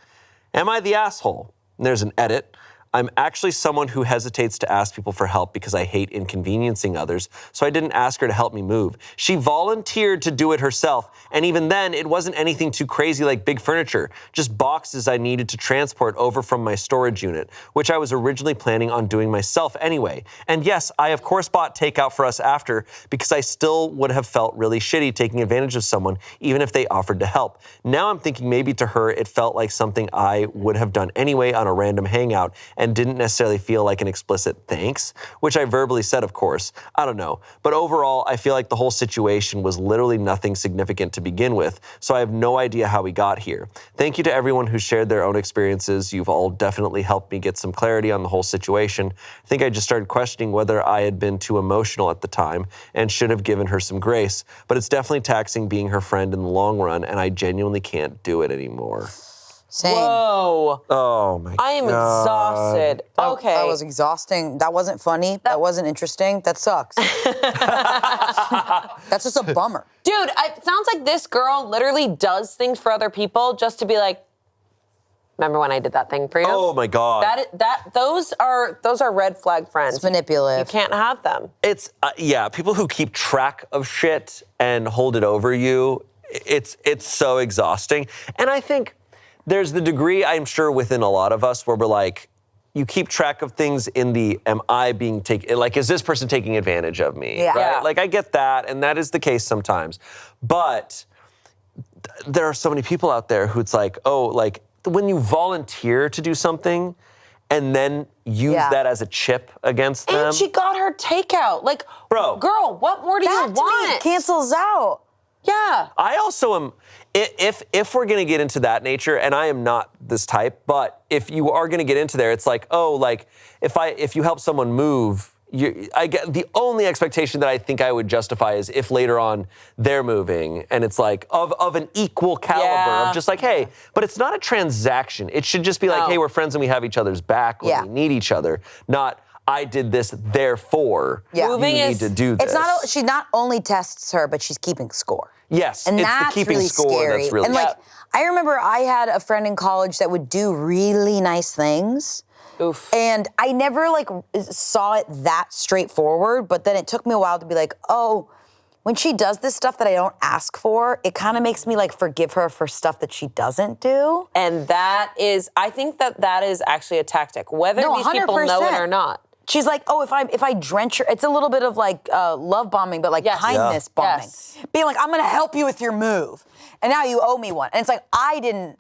Am I the asshole? And there's an edit. I'm actually someone who hesitates to ask people for help because I hate inconveniencing others, so I didn't ask her to help me move. She volunteered to do it herself, and even then, it wasn't anything too crazy like big furniture, just boxes I needed to transport over from my storage unit, which I was originally planning on doing myself anyway. And yes, I of course bought takeout for us after because I still would have felt really shitty taking advantage of someone, even if they offered to help. Now I'm thinking maybe to her it felt like something I would have done anyway on a random hangout, and didn't necessarily feel like an explicit thanks, which I verbally said, of course. I don't know. But overall, I feel like the whole situation was literally nothing significant to begin with, so I have no idea how we got here. Thank you to everyone who shared their own experiences. You've all definitely helped me get some clarity on the whole situation. I think I just started questioning whether I had been too emotional at the time and should have given her some grace, but it's definitely taxing being her friend in the long run, and I genuinely can't do it anymore. Same. Whoa. Oh my God. I am exhausted. Okay. That was exhausting. That wasn't funny. That wasn't interesting. That sucks. That's just a bummer. Dude, it sounds like this girl literally does things for other people just to be like, remember when I did that thing for you? Oh my God. Those are red flag friends. It's manipulative. You can't have them. It's, yeah, people who keep track of shit and hold it over you, it's so exhausting. And I think there's the degree, I'm sure, within a lot of us where we're like, you keep track of things in the, am I being taken, like, is this person taking advantage of me? Yeah. Right? Yeah. Like, I get that, and that is the case sometimes. But there are so many people out there who it's like, oh, like, when you volunteer to do something and then use that as a chip against them. And she got her takeout. Like, Bro. girl, what more do you That to me want? cancels out. Yeah. I also am, if we're gonna get into that nature, and I am not this type, but if you are gonna get into there, it's like, oh, like, if you help someone move, I get the only expectation that I think I would justify is if later on they're moving, and it's like of an equal caliber of just like, hey, but it's not a transaction. It should just be like, hey, we're friends and we have each other's back when we need each other, not I did this, therefore you need to do this. It's not. She not only tests her, but she's keeping score. Yes, and it's that's the keeping really score scary. that's really and like, I remember I had a friend in college that would do really nice things. Oof. And I never like saw it that straightforward, but then it took me a while to be like, oh, when she does this stuff that I don't ask for, it kind of makes me like forgive her for stuff that she doesn't do. And that is, I think that is actually a tactic, whether these people know it or not. She's like, oh, if I drench her, it's a little bit of like love bombing, but like kindness bombing. Yes. Being like, I'm gonna help you with your move, and now you owe me one. And it's like, I didn't.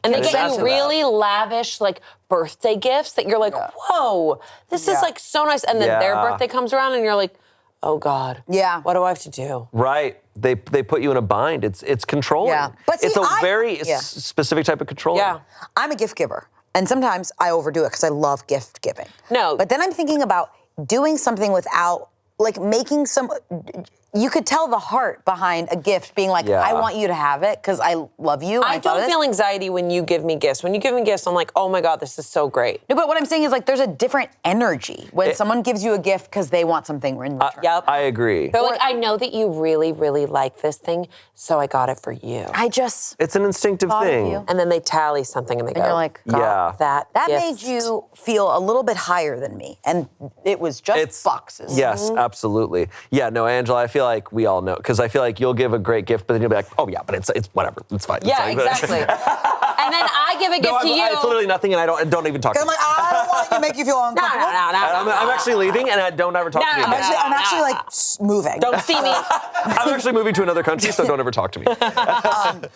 And they Consent get to you really lavish, like, birthday gifts that you're like, whoa, this is like so nice. And then their birthday comes around and you're like, oh God. Yeah. What do I have to do? Right. They put you in a bind. It's controlling. Yeah. But see, it's a very Yeah. specific type of controlling. Yeah. I'm a gift giver, and sometimes I overdo it because I love gift giving. No. But then I'm thinking about doing something without, like, making some. You could tell the heart behind a gift being like, I want you to have it because I love you. I don't feel anxiety when you give me gifts. When you give me gifts, I'm like, oh my God, this is so great. No, but what I'm saying is, like, there's a different energy when someone gives you a gift because they want something in return. Yep. I agree. They're like, I know that you really, really like this thing, so I got it for you. I just It's an instinctive thought of thing. you. And then they tally something and they go, you're like, got that gift. made you feel a little bit higher than me, and it was just boxes. Yes, absolutely. Yeah, no, Angela, I feel like we all know, because I feel like you'll give a great gift, but then you'll be like, oh yeah, but it's whatever, it's fine. Yeah, it's fine. exactly. And then I give a gift to you. It's literally nothing, and I don't even talk to I'm you. like, I don't want to make you feel uncomfortable. I'm actually leaving, and I don't ever talk to me No, again. I'm actually like moving. Don't see me. I'm actually moving to another country, so don't ever talk to me.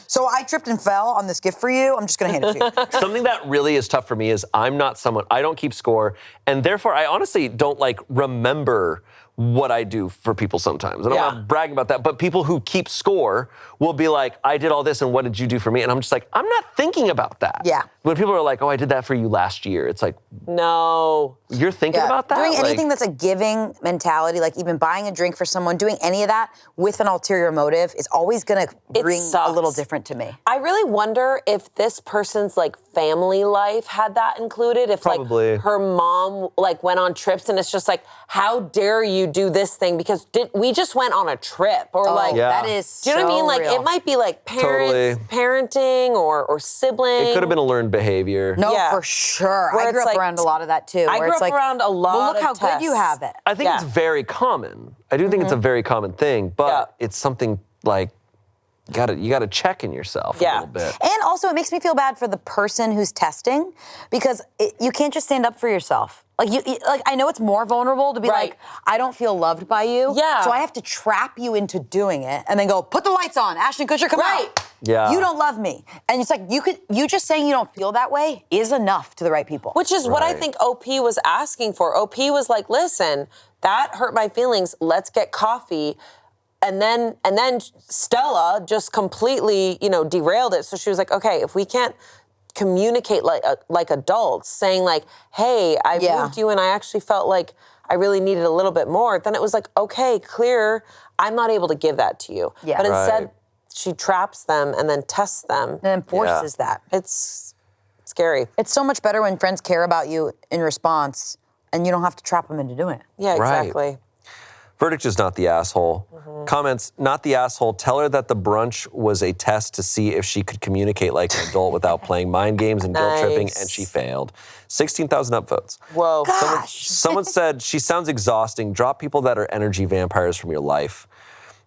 So I tripped and fell on this gift for you. I'm just gonna hand it to you. Something that really is tough for me is I don't keep score, and therefore I honestly don't like remember what I do for people sometimes. And I'm not bragging about that, but people who keep score will be like, I did all this and what did you do for me? And I'm just like, I'm not thinking about that. Yeah. When people are like, oh, I did that for you last year, it's like, No. you're thinking about that? Doing Like, anything that's a giving mentality, like even buying a drink for someone, doing any of that with an ulterior motive is always gonna bring a sucks. little different to me. I really wonder if this person's like family life had that included. If Probably. like her mom like went on trips and it's just like, how dare you do this thing because we just went on a trip or like Yeah. that is. do you know what I mean? Like real. it might be like parents, parenting or sibling. it could have been a learned behavior. No, Yeah. for sure. Where I grew it's up like- around a lot of that too. I where grew it's up like, around a lot well, look of how good you tests. have it. I think it's very common. I do think it's a very common thing, but it's something like you gotta check in yourself a little bit. And also, it makes me feel bad for the person who's testing because you can't just stand up for yourself. Like like I know it's more vulnerable to be Right. like, I don't feel loved by you. Yeah. So I have to trap you into doing it and then go, put the lights on, Ashton Kutcher, come Right. out. Yeah. You don't love me. And it's like you just saying you don't feel that way is enough to the right people. Which is what I Right. think OP was asking for. OP was like, listen, that hurt my feelings. Let's get coffee. And then Stella just completely, derailed it. So she was like, okay, if we can't communicate like adults, saying like, hey, I moved you and I actually felt like I really needed a little bit more, then it was like, okay, clear, I'm not able to give that to you. Yeah. But instead, Right. she traps them and then tests them. and then forces that. It's scary. It's so much better when friends care about you in response and you don't have to trap them into doing it. Yeah, Right. exactly. Verdict is not the asshole. Comments, not the asshole. Tell her that the brunch was a test to see if she could communicate like an adult without playing mind games and guilt tripping, Nice. and she failed. 16,000 upvotes. Whoa. Gosh. Someone said, she sounds exhausting. Drop people that are energy vampires from your life.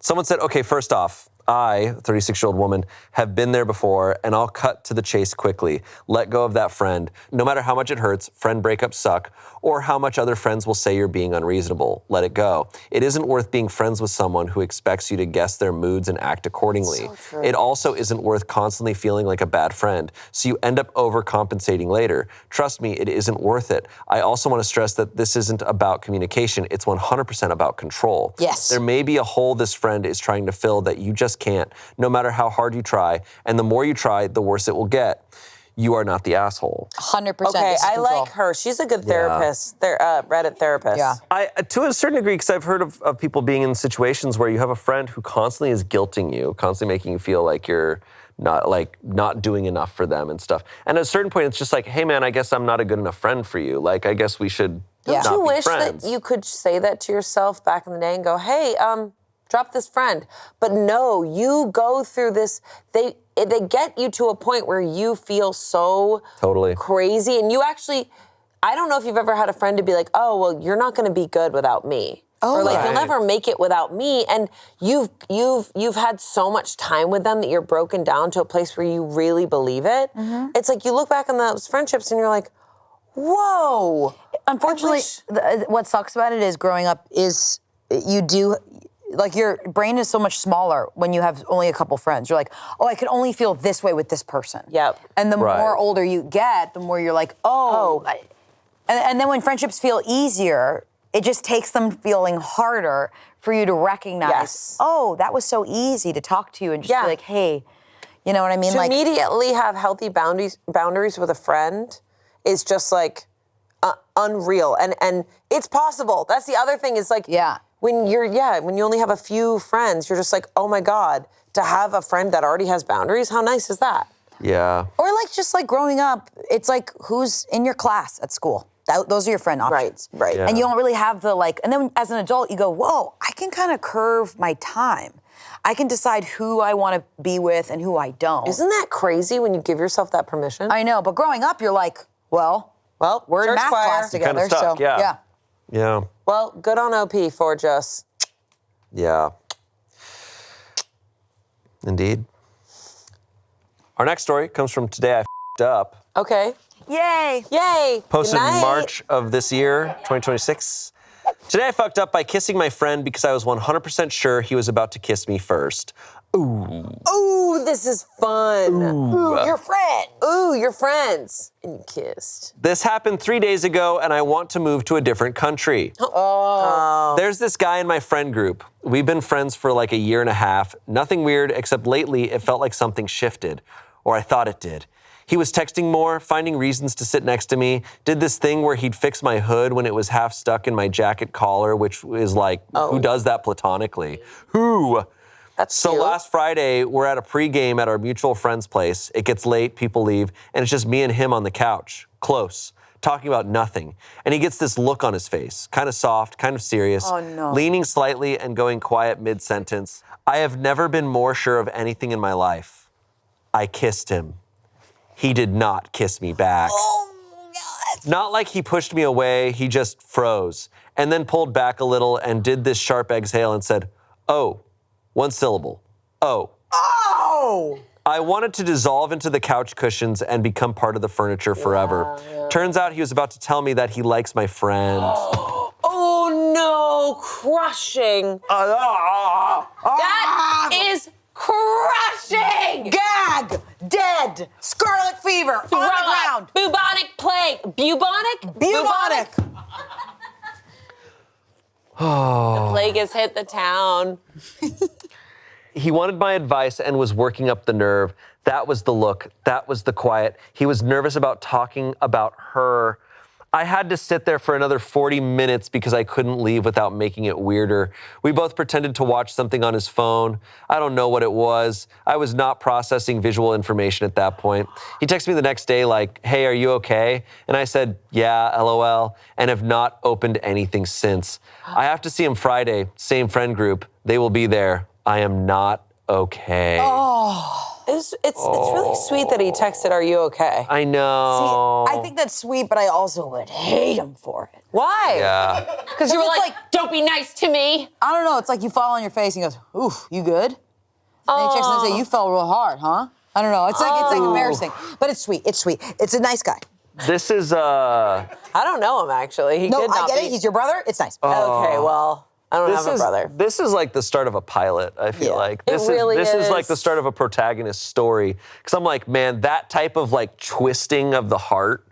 Someone said, okay, first off, I, 36-year-old woman, have been there before, and I'll cut to the chase quickly. Let go of that friend. No matter how much it hurts, friend breakups suck, or how much other friends will say you're being unreasonable. Let it go. It isn't worth being friends with someone who expects you to guess their moods and act accordingly. So true. It also isn't worth constantly feeling like a bad friend, so you end up overcompensating later. Trust me, it isn't worth it. I also want to stress that this isn't about communication. It's 100% about control. Yes. There may be a hole this friend is trying to fill that you just can't, no matter how hard you try. And the more you try, the worse it will get. You are not the asshole. 100%. Okay, this is I control. like her. She's a good therapist, Reddit therapist. Yeah. I, to a certain degree, because I've heard of people being in situations where you have a friend who constantly is guilting you, constantly making you feel like you're not doing enough for them and stuff. And at a certain point, it's just like, hey man, I guess I'm not a good enough friend for you. Like, I guess we should Don't not you be wish friends. that you could say that to yourself back in the day and go, hey, drop this friend? But no, you go through this, they get you to a point where you feel so Totally. crazy. And you actually, I don't know if you've ever had a friend to be like, oh, well, you're not going to be good without me. Or like, you'll Right. never make it without me. And you've had so much time with them that you're broken down to a place where you really believe it. It's like you look back on those friendships and you're like, whoa. unfortunately, what sucks about it is growing up is you do, like your brain is so much smaller when you have only a couple friends. You're like, oh, I can only feel this way with this person. Yep. And the more older you get, the more you're like, and then when friendships feel easier, it just takes them feeling harder for you to recognize, oh, that was so easy to talk to you and just be like, hey, you know what I mean? To like immediately have healthy boundaries with a friend is just like unreal. And it's possible. That's the other thing is like, when you only have a few friends, you're just like, oh my God, to have a friend that already has boundaries, how nice is that? Yeah. Or like just like growing up, it's like who's in your class at school. Those are your friend options. Right. And you don't really have the like, and then as an adult, you go, whoa, I can kind of curve my time. I can decide who I want to be with and who I don't. Isn't that crazy when you give yourself that permission? I know, but growing up, you're like, well, we're in math class together, kinda stuck, so yeah. Well, good on OP for just. Yeah. Indeed. Our next story comes from Today I F***ed Up. Okay. Yay. Posted Good night. March of this year, 2026. Today I fucked up by kissing my friend because I was 100% sure he was about to kiss me first. Ooh, this is fun. Ooh, your friend. Ooh, you're friends. And you kissed. This happened 3 days ago, and I want to move to a different country. There's this guy in my friend group. We've been friends for like a year and a half. Nothing weird, except lately it felt like something shifted, or I thought it did. He was texting more, finding reasons to sit next to me, did this thing where he'd fix my hood when it was half stuck in my jacket collar, which is like, who does that platonically? Who? That's So cute. last Friday, we're at a pregame at our mutual friend's place. It gets late, people leave, and it's just me and him on the couch, close, talking about nothing. And he gets this look on his face, kind of soft, kind of serious, leaning slightly and going quiet mid-sentence. I have never been more sure of anything in my life. I kissed him. He did not kiss me back. Oh, God. Not like he pushed me away, he just froze, and then pulled back a little and did this sharp exhale and said, oh, one syllable, oh. Oh! I wanted to dissolve into the couch cushions and become part of the furniture forever. Turns out he was about to tell me that he likes my friend. Oh no, crushing. That is crushing. Gag! Dead! Scarlet fever! On the ground! Bubonic plague. Bubonic? Bubonic! The plague has hit the town. He wanted my advice and was working up the nerve. That was the look. That was the quiet. He was nervous about talking about her. I had to sit there for another 40 minutes because I couldn't leave without making it weirder. We both pretended to watch something on his phone. I don't know what it was. I was not processing visual information at that point. He texted me the next day like, hey, are you okay? And I said, yeah, LOL, and have not opened anything since. I have to see him Friday, same friend group. They will be there. I am not okay. It's really sweet that he texted, are you okay? I know. See, I think that's sweet, but I also would hate him for it. Why? Yeah. Because you were it's like, don't be nice to me. I don't know, it's like you fall on your face and he goes, oof, you good? And he texts and say, you fell real hard, huh? I don't know, it's like embarrassing. But it's sweet, it's sweet. It's a nice guy. This is, I don't know him, actually. He No, could I not get be. it, he's your brother, it's nice. Okay, well, I don't have a brother. This is like the start of a pilot, I feel like. This is like the start of a protagonist story. Because I'm like, man, that type of like twisting of the heart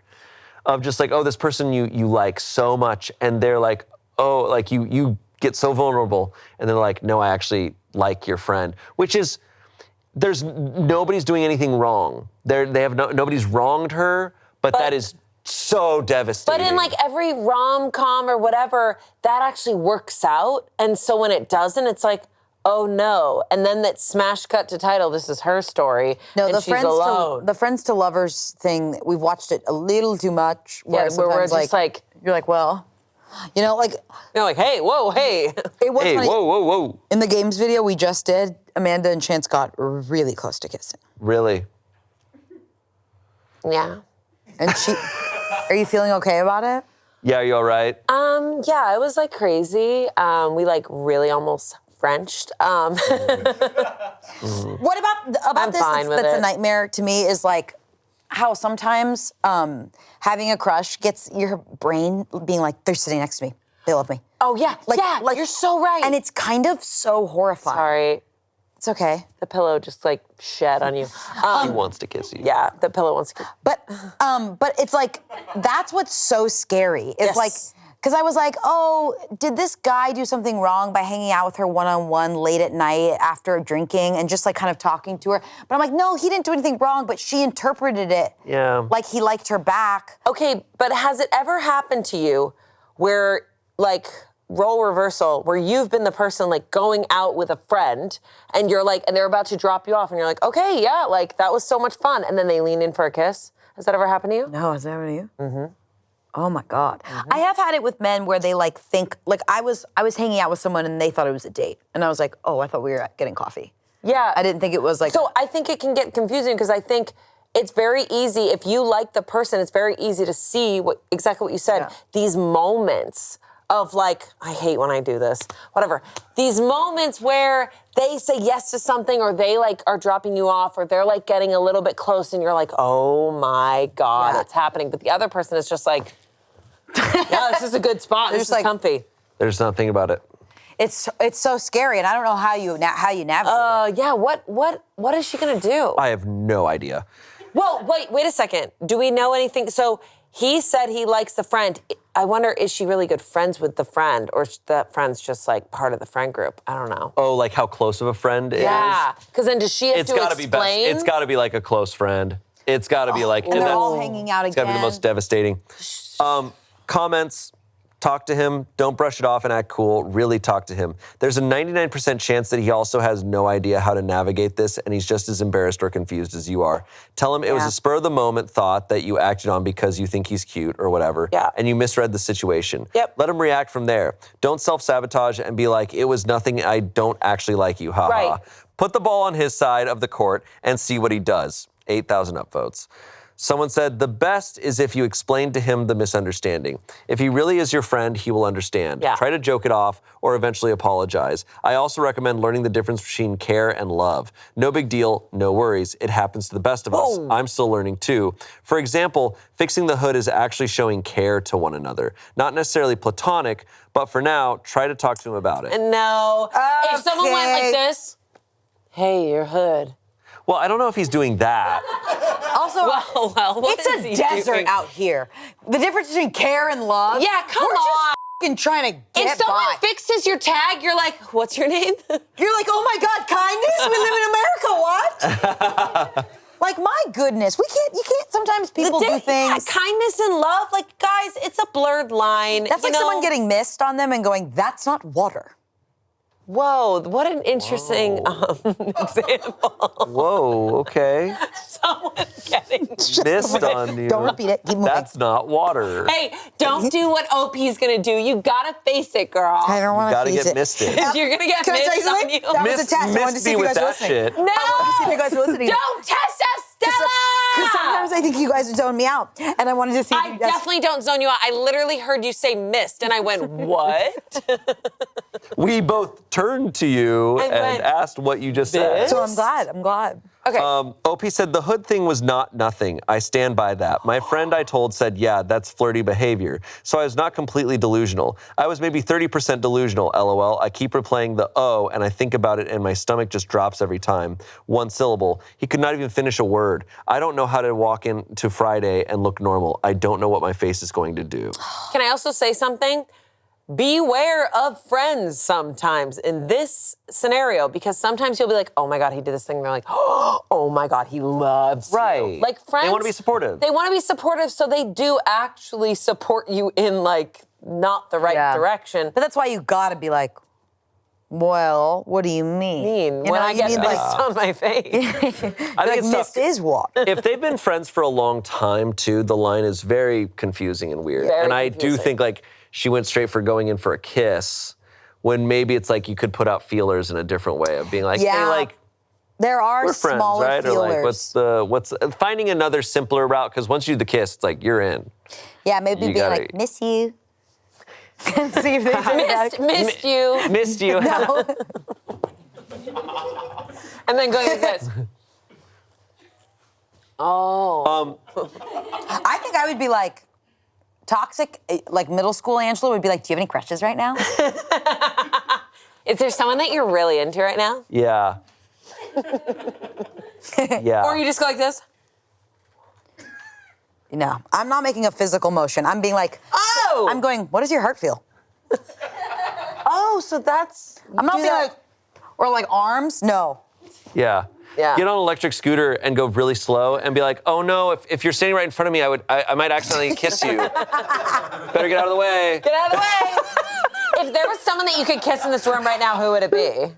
of just like, oh, this person you like so much, and they're like, oh, like you get so vulnerable, and they're like, no, I actually like your friend. Which is, nobody's doing anything wrong. Nobody's wronged her, but that is so devastating. But in like every rom-com or whatever, that actually works out. And so when it doesn't, it's like, oh no. And then that smash cut to title, this is her story. No, and the she's alone. the friends to lovers thing, we've watched it a little too much. Where we're just like, you're like, well, you know, like. You're like, hey, whoa, hey. It was hey, funny. whoa. In the games video we just did, Amanda and Chance got really close to kissing. Really? Yeah. And she, are you feeling okay about it? Yeah, are you all right? Yeah, it was like crazy. We like really almost Frenched. What about I'm this fine with that's it. a nightmare to me is like, how sometimes having a crush gets your brain being like, they're sitting next to me. They love me. Oh, yeah. Like, you're so right. And it's kind of so horrifying. Sorry. It's okay. The pillow just like shed on you. He wants to kiss you. Yeah, the pillow wants to kiss you. But it's like, that's what's so scary. It's like, because I was like, oh, did this guy do something wrong by hanging out with her one-on-one late at night after drinking and just like kind of talking to her? But I'm like, no, he didn't do anything wrong, but she interpreted it like he liked her back. Okay, but has it ever happened to you where, like, role reversal, where you've been the person, like, going out with a friend and you're like, and they're about to drop you off and you're like, okay, yeah, like, that was so much fun. And then they lean in for a kiss? Has that ever happened to you? No, has that happened to you? Mm-hmm. Oh my God. I have had it with men where they like think, like I was hanging out with someone and they thought it was a date. And I was like, oh, I thought we were getting coffee. Yeah. I didn't think it was like. So I think it can get confusing because I think it's very easy, if you like the person, it's very easy to see exactly what you said, these moments of like, I hate when I do this, whatever. These moments where they say yes to something or they like are dropping you off or they're like getting a little bit close and you're like, oh my God, it's happening. But the other person is just like, yeah, this is a good spot. This is like, comfy. There's nothing about it. It's so scary, and I don't know how you navigate it. Yeah, what is she gonna do? I have no idea. Well, wait a second. Do we know anything? So he said he likes the friend. I wonder, is she really good friends with the friend, or is that friend's just like part of the friend group? I don't know. Oh, like how close of a friend is? Yeah, because then does she have to explain? It's got to be like a close friend. It's got to be like, and they're all hanging out again. It's got to be the most devastating. Comments. Talk to him. Don't brush it off and act cool. Really talk to him. There's a 99% chance that he also has no idea how to navigate this, and he's just as embarrassed or confused as you are. Tell him it was a spur-of-the-moment thought that you acted on because you think he's cute or whatever, and you misread the situation. Let him react from there. Don't self-sabotage and be like, it was nothing, I don't actually like you, haha. Put the ball on his side of the court and see what he does. 8,000 upvotes. Someone said, the best is if you explain to him the misunderstanding. If he really is your friend, he will understand. Try to joke it off or eventually apologize. I also recommend learning the difference between care and love. No big deal, no worries. It happens to the best of us. I'm still learning too. For example, fixing the hood is actually showing care to one another. Not necessarily platonic, but for now, try to talk to him about it. No. If someone went like this, hey, your hood. Well, I don't know if he's doing that. Also, what it's a desert out here. The difference between care and love. Yeah, come we're on. Just trying to get If someone by. fixes your tag, you're like, what's your name? You're like, oh my God, kindness? We live in America, what? Like, my goodness, you can't, sometimes people do things. Kindness and love, like, guys, it's a blurred line. That's like someone getting mist on them and going, that's not water. Whoa, what an interesting example. Whoa, okay. Someone getting Mist on you. Don't repeat it, keep moving. That's not water. Hey, don't do what OP's gonna do. You gotta face it, girl. I don't want to face it. You gotta get misted. You're gonna get Can I tell you mist on something? you. That was a test. I wanted to see if you guys were listening. Shit. No! I wanted to see if you guys were listening. Don't test us, Stella! Because sometimes I think you guys would zone me out. And I wanted to see if I you guys... definitely don't zone you out. I literally heard you say mist, and I went, what? We both turned to you and asked what you just said. So I'm glad. Okay. OP said the hood thing was not nothing. I stand by that. My friend I told said, yeah, that's flirty behavior. So I was not completely delusional. I was maybe 30% delusional, LOL. I keep replaying the oh, and I think about it and my stomach just drops every time. One syllable. He could not even finish a word. I don't know how to walk into Friday and look normal. I don't know what my face is going to do. Can I also say something? Beware of friends sometimes in this scenario, because sometimes you'll be like, oh my God, he did this thing. And they're like, oh my God, he loves you. Like friends. They want to be supportive. They want to be supportive, so they do actually support you in like not the right direction. But that's why you gotta be like, well, what do you mean? When I get mist on my face. I think it's mist is what? If they've been friends for a long time, too, the line is very confusing and weird. Very and I confusing. do think, like, she went straight for going in for a kiss, when maybe it's like you could put out feelers in a different way of being like, hey, like, there are we're friends, smaller right? feelers. Or like, what's finding another simpler route, because once you do the kiss, it's like, you're in. Yeah, maybe being like, miss you. See if they say that. Missed you. Missed you. No. And then going like this. Oh. I think I would be like, toxic, like middle school Angela would be like, do you have any crushes right now? Is there someone that you're really into right now? Yeah. Yeah. Or you just go like this? No, I'm not making a physical motion. I'm being like, Oh! I'm going, what does your heart feel? Oh, so that's... I'm not being like, or like arms, no. Yeah. Yeah. Get on an electric scooter and go really slow and be like, oh no, if you're standing right in front of me, I might accidentally kiss you. Better get out of the way. Get out of the way. If there was someone that you could kiss in this room right now, who would it be?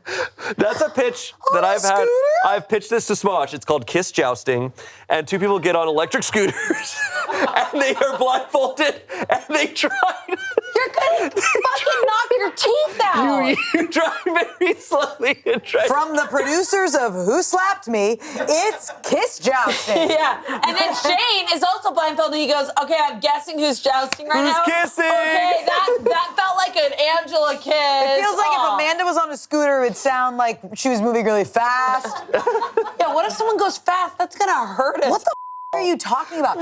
That's a pitch that I've had. I've pitched this to Smosh. It's called Kiss Jousting. And two people get on electric scooters and they are blindfolded and they try to... You're gonna fucking knock your teeth out. You drive very slowly and try. From the producers of Who Slapped Me, it's Kiss Jousting. Yeah, and then Shane is also blindfolded. He goes, "Okay, I'm guessing who's jousting right now." Who's kissing? Okay, that felt like an Angela kiss. It feels like Aw. if Amanda was on a scooter, it would sound like she was moving really fast. Yeah, what if someone goes fast? That's gonna hurt us. What the are you talking about?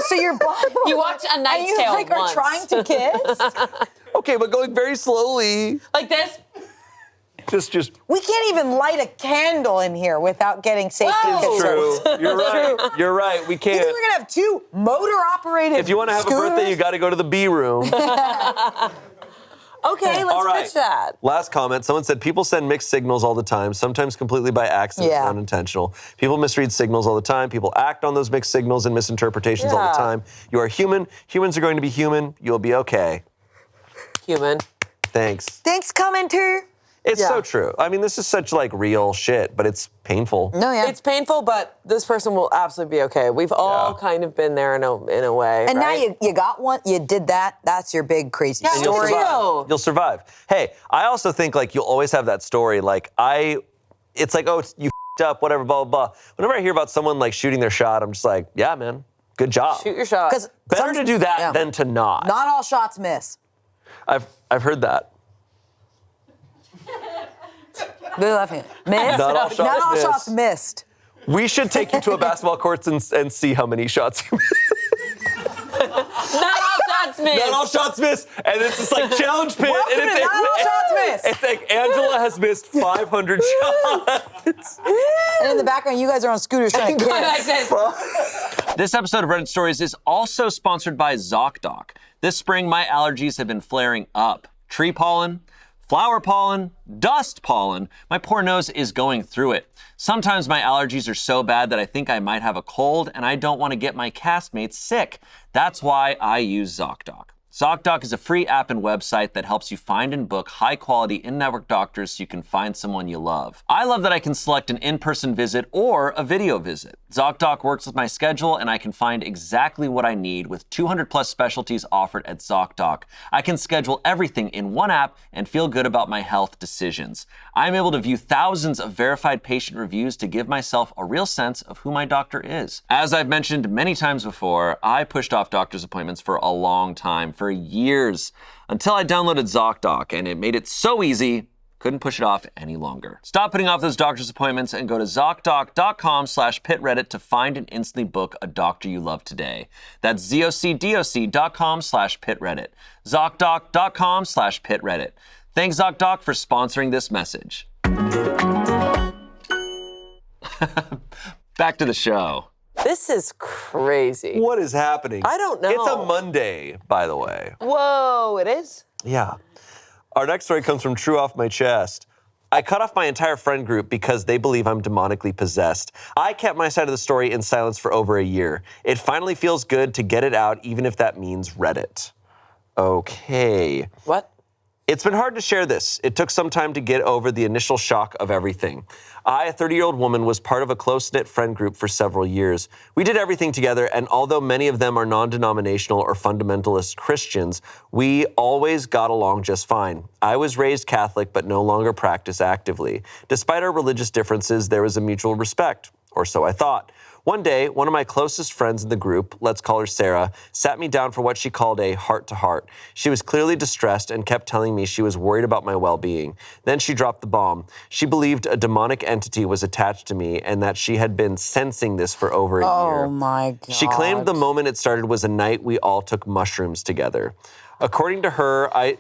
So you're blindfolded. You watch A Knight's and you Tale like once. are trying to kiss. Okay, but going very slowly. Like this? Just. We can't even light a candle in here without getting safety Whoa. concerns. True. You're right. You're right. We You think can't. we're gonna have two motor-operated If you want to have a birthday, you got to go to the B room. Okay, let's All right. pitch that. Last comment. Someone said people send mixed signals all the time, sometimes completely by accident Yeah. and unintentional. People misread signals all the time. People act on those mixed signals and misinterpretations all the Yeah. time. You are human. Humans are going to be human. You'll be okay. Human. Thanks. Thanks, commenter. It's Yeah. so true. I mean, this is such like real shit, but it's painful. No, yeah. It's painful, but this person will absolutely be okay. We've all Yeah. kind of been there in a way. and right? now you got one. You did that. That's your big crazy Yeah, You'll story. me too. survive. You'll survive. Hey, I also think like you'll always have that story. Like it's like, oh, you f***ed up, whatever, blah, blah, blah. Whenever I hear about someone like shooting their shot, I'm just like, yeah, man, good job. Shoot your shot. Because Better to do that than to not. Not all shots miss. I've heard that. They're laughing. Miss? Not all shots Not all miss. shots missed. We should take you to a basketball court and see how many shots you miss. Not all shots miss. Not all shots miss. And it's just like challenge pit. Welcome and it's to Not All Shots Miss. It's like Angela has missed 500 shots. And in the background, you guys are on scooters trying to Going like kiss. this. This episode of Reddit Stories is also sponsored by ZocDoc. This spring, my allergies have been flaring up. Tree pollen, flower pollen, dust pollen. My poor nose is going through it. Sometimes my allergies are so bad that I think I might have a cold and I don't want to get my castmates sick. That's why I use ZocDoc. ZocDoc is a free app and website that helps you find and book high-quality in-network doctors so you can find someone you love. I love that I can select an in-person visit or a video visit. ZocDoc works with my schedule and I can find exactly what I need with 200 plus specialties offered at ZocDoc. I can schedule everything in one app and feel good about my health decisions. I'm able to view thousands of verified patient reviews to give myself a real sense of who my doctor is. As I've mentioned many times before, I pushed off doctor's appointments for a long time, for years, until I downloaded ZocDoc, and it made it so easy, couldn't push it off any longer. Stop putting off those doctor's appointments and go to ZocDoc.com/pitreddit to find and instantly book a doctor you love today. That's ZocDoc.com/pitreddit. ZocDoc.com/pitreddit. Thanks, ZocDoc, for sponsoring this message. Back to the show. This is crazy. What is happening? I don't know. It's a Monday, by the way. Whoa, it is? Yeah. Our next story comes from True Off My Chest. I cut off my entire friend group because they believe I'm demonically possessed. I kept my side of the story in silence for over a year. It finally feels good to get it out, even if that means Reddit. Okay. What? It's been hard to share this. It took some time to get over the initial shock of everything. I, a 30-year-old woman, was part of a close-knit friend group for several years. We did everything together, and although many of them are non-denominational or fundamentalist Christians, we always got along just fine. I was raised Catholic, but no longer practice actively. Despite our religious differences, there was a mutual respect, or so I thought. One day, one of my closest friends in the group, let's call her Sarah, sat me down for what she called a heart-to-heart. She was clearly distressed and kept telling me she was worried about my well-being. Then she dropped the bomb. She believed a demonic entity was attached to me and that she had been sensing this for over a year. Oh my God. She claimed the moment it started was a night we all took mushrooms together. According to her, a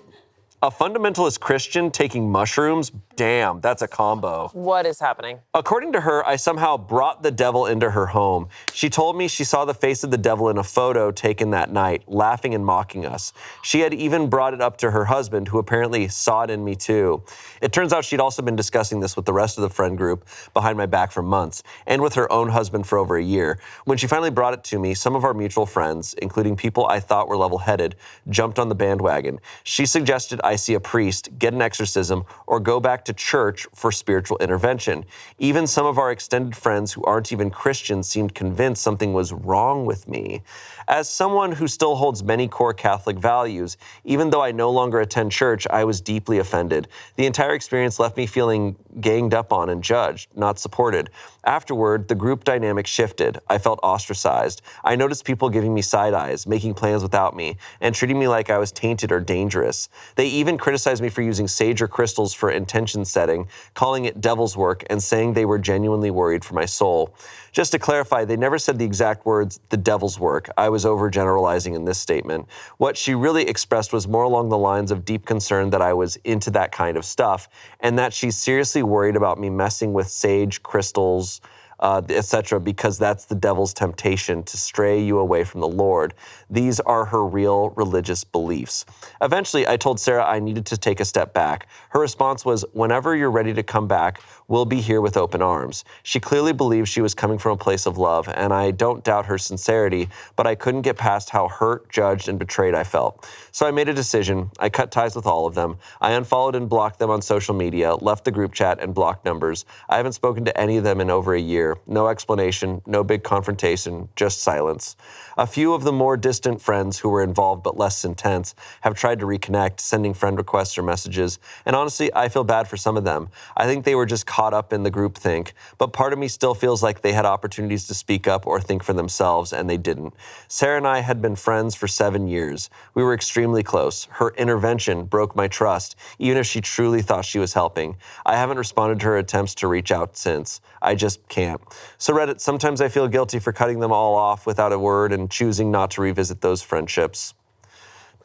fundamentalist Christian taking mushrooms? Damn, that's a combo. What is happening? According to her, I somehow brought the devil into her home. She told me she saw the face of the devil in a photo taken that night, laughing and mocking us. She had even brought it up to her husband, who apparently saw it in me too. It turns out she'd also been discussing this with the rest of the friend group behind my back for months, and with her own husband for over a year. When she finally brought it to me, some of our mutual friends, including people I thought were level-headed, jumped on the bandwagon. She suggested I see a priest, get an exorcism, or go back to church for spiritual intervention. Even some of our extended friends who aren't even Christians seemed convinced something was wrong with me. As someone who still holds many core Catholic values, even though I no longer attend church, I was deeply offended. The entire experience left me feeling ganged up on and judged, not supported. Afterward, the group dynamic shifted. I felt ostracized. I noticed people giving me side eyes, making plans without me, and treating me like I was tainted or dangerous. They even criticized me for using sage or crystals for intention setting, calling it devil's work, and saying they were genuinely worried for my soul. Just to clarify, they never said the exact words, the devil's work. I was overgeneralizing in this statement. What she really expressed was more along the lines of deep concern that I was into that kind of stuff, and that she's seriously worried about me messing with sage, crystals, etc., because that's the devil's temptation to stray you away from the Lord. These are her real religious beliefs. Eventually, I told Sarah I needed to take a step back. Her response was, whenever you're ready to come back, we'll be here with open arms. She clearly believed she was coming from a place of love, and I don't doubt her sincerity, but I couldn't get past how hurt, judged, and betrayed I felt. So I made a decision. I cut ties with all of them. I unfollowed and blocked them on social media, left the group chat, and blocked numbers. I haven't spoken to any of them in over a year. No explanation, no big confrontation, just silence. A few of the more distant friends who were involved but less intense have tried to reconnect, sending friend requests or messages, and honestly, I feel bad for some of them. I think they were just caught up in the groupthink, but part of me still feels like they had opportunities to speak up or think for themselves, and they didn't. Sarah and I had been friends for 7 years. We were extremely close. Her intervention broke my trust, even if she truly thought she was helping. I haven't responded to her attempts to reach out since. I just can't. So Reddit, sometimes I feel guilty for cutting them all off without a word and choosing not to revisit those friendships.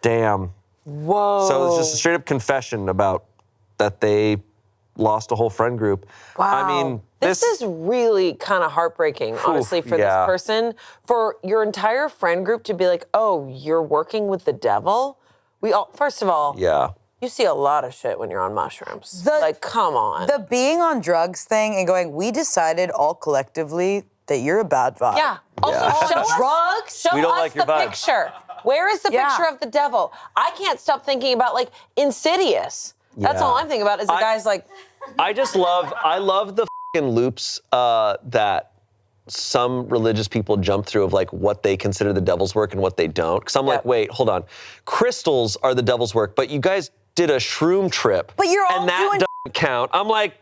Damn. Whoa. So it's just a straight up confession about that they lost a whole friend group. Wow. I mean, this is really kind of heartbreaking, honestly, for this person. For your entire friend group to be like, oh, you're working with the devil? First of all, you see a lot of shit when you're on mushrooms. Like, come on. The being on drugs thing and going, we decided all collectively that you're a bad vibe. Yeah. Also, show us drugs. Show We don't us like your the vibe. picture. Where is the picture of the devil? I can't stop thinking about, like, Insidious. That's all I'm thinking about is the guy's like... I love the fucking loops that some religious people jump through of like what they consider the devil's work and what they don't. Because I'm like, wait, hold on. Crystals are the devil's work, but you guys did a shroom trip. But you're all and that doing... doesn't count. I'm like,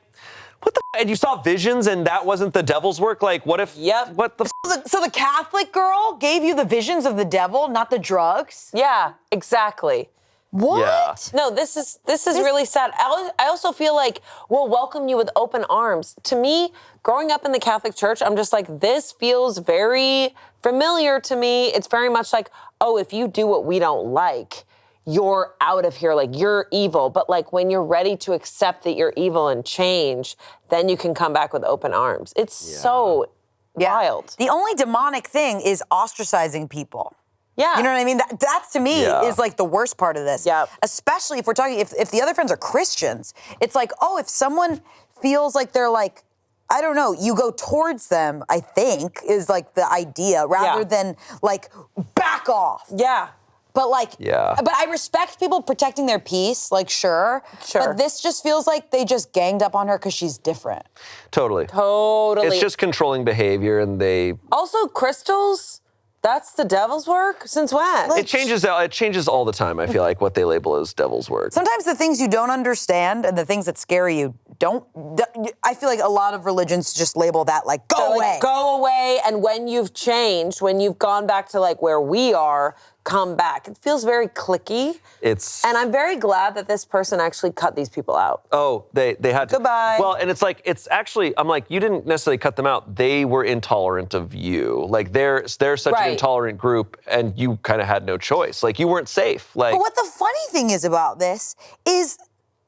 what the and you saw visions and that wasn't the devil's work? Like, what if, what the So the Catholic girl gave you the visions of the devil, not the drugs? Yeah, exactly. What? Yeah. No, this is really sad. I also feel like we'll welcome you with open arms. To me, growing up in the Catholic Church, I'm just like, this feels very familiar to me. It's very much like, oh, if you do what we don't like, you're out of here, like you're evil. But like when you're ready to accept that you're evil and change, then you can come back with open arms. It's so wild. The only demonic thing is ostracizing people. Yeah. You know what I mean? That to me is like the worst part of this. Yeah. Especially if we're talking, if the other friends are Christians, it's like, oh, if someone feels like they're like, I don't know, you go towards them, I think, is like the idea, rather than like back off. Yeah. But like, but I respect people protecting their peace, like sure. But this just feels like they just ganged up on her because she's different. Totally. Totally. It's just controlling behavior and they... Also, crystals, that's the devil's work? Since when? It changes all the time, I feel like, what they label as devil's work. Sometimes the things you don't understand and the things that scare you I feel like a lot of religions just label that like, go away. Go away, and when you've changed, when you've gone back to like where we are, come back. It feels very cliquey. And I'm very glad that this person actually cut these people out. Oh, they had to. Goodbye. Well, and it's actually, I'm like, you didn't necessarily cut them out. They were intolerant of you. Like, they're such an intolerant group, and you kind of had no choice. Like, you weren't safe. Like, but what the funny thing is about this is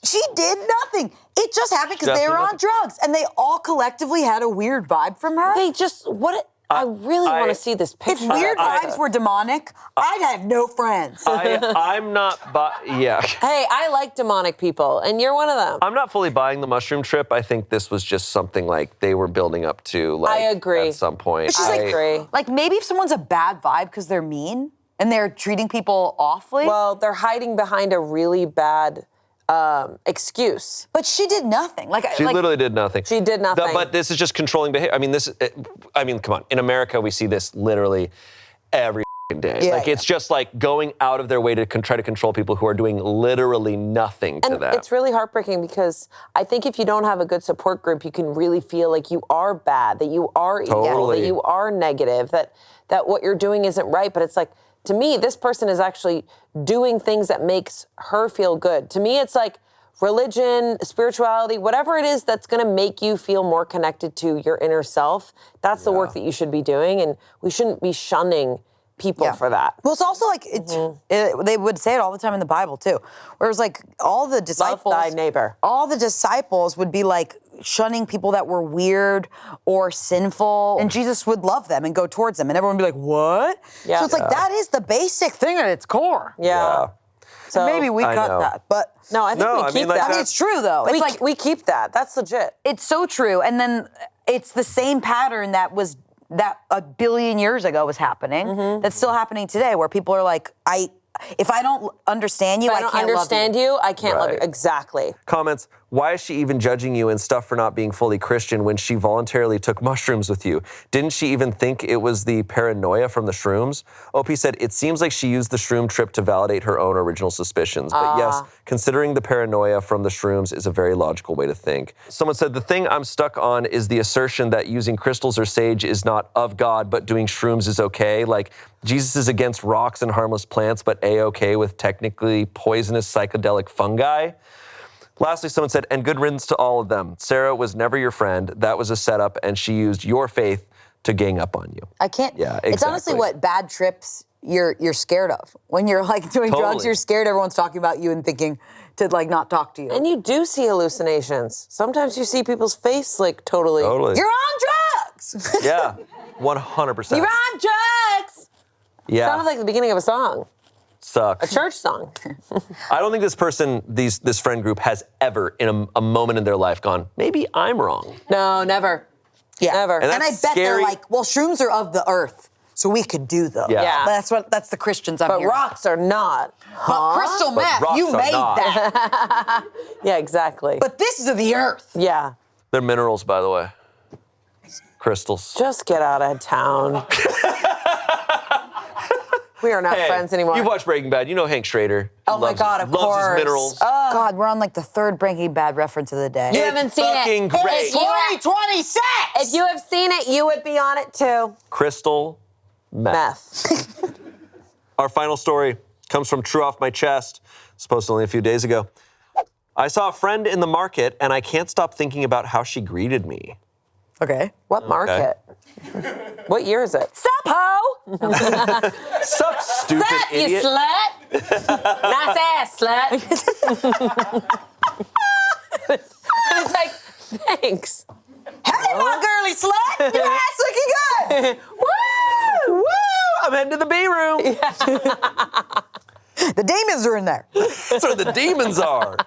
she did nothing. It just happened because they were on drugs, and they all collectively had a weird vibe from her. They just, I really want to see this picture. If weird vibes were demonic, I'd have no friends. I'm not, yeah. Hey, I like demonic people, and you're one of them. I'm not fully buying the mushroom trip. I think this was just something like they were building up to. Like, I agree. At some point. But she's agree. Like maybe if someone's a bad vibe because they're mean and they're treating people awfully. Well, they're hiding behind a really bad excuse. But she did nothing. She literally did nothing. She did nothing. But this is just controlling behavior. I mean, come on. In America, we see this literally every day. Yeah, it's just like going out of their way to try to control people who are doing literally nothing to them. It's really heartbreaking because I think if you don't have a good support group, you can really feel like you are bad, that you are evil, that you are negative, that what you're doing isn't right. But it's like, to me, this person is actually doing things that makes her feel good. To me, it's like religion, spirituality, whatever it is that's going to make you feel more connected to your inner self. That's the work that you should be doing, and we shouldn't be shunning people for that. Well, it's also like, they would say it all the time in the Bible, too. Where it was like all the disciples. Love thy neighbor. All the disciples would be like shunning people that were weird or sinful. And Jesus would love them and go towards them. And everyone would be like, what? Yeah. So it's like, that is the basic thing at its core. Yeah. So maybe we cut that. But no, I think we keep that. I mean, it's true, though. It's like we keep that. That's legit. It's so true. And then it's the same pattern that a billion years ago was happening, that's still happening today, where people are like, if I don't understand you, I can't love you. I don't understand you, I can't love you. Exactly. Comments, why is she even judging you and stuff for not being fully Christian when she voluntarily took mushrooms with you? Didn't she even think it was the paranoia from the shrooms? OP said, it seems like she used the shroom trip to validate her own original suspicions. But yes, considering the paranoia from the shrooms is a very logical way to think. Someone said, the thing I'm stuck on is the assertion that using crystals or sage is not of God, but doing shrooms is okay. Like, Jesus is against rocks and harmless plants, but A-okay with technically poisonous psychedelic fungi. Lastly, someone said, and good riddance to all of them. Sarah was never your friend. That was a setup, and she used your faith to gang up on you. I can't. Yeah, exactly. It's honestly what bad trips you're scared of. When you're like doing drugs, you're scared everyone's talking about you and thinking to like not talk to you. And you do see hallucinations. Sometimes you see people's face like totally. You're on drugs. Yeah, 100%. You're on drugs. Yeah. Sounded like the beginning of a song. Sucks. A church song. I don't think this person, this friend group, has ever in a moment in their life gone, maybe I'm wrong. No, never. Yeah. Never. And I bet they're like, well, shrooms are of the earth, so we could do those. Yeah. That's the Christians I'm But hearing. rocks are not. But crystal meth, you made that. Yeah, exactly. But this is of the earth. Yeah. They're minerals, by the way. Crystals. Just get out of town. We are not friends anymore. You've watched Breaking Bad. You know Hank Schrader. Oh my God, of course. Loves his minerals. God, we're on like the third Breaking Bad reference of the day. You haven't seen it. Fucking great. It's 2026. If you have seen it, you would be on it too. Crystal meth. Our final story comes from True Off My Chest. It was posted only a few days ago. I saw a friend in the market, and I can't stop thinking about how she greeted me. Okay. What market? What year is it? Sup, ho! Sup, stupid Sup, idiot. you slut! Nice ass, slut! And it's like, thanks. Hey, my girly slut! Your ass looking good! Woo! Woo! I'm heading to the B room. The demons are in there. That's where the demons are.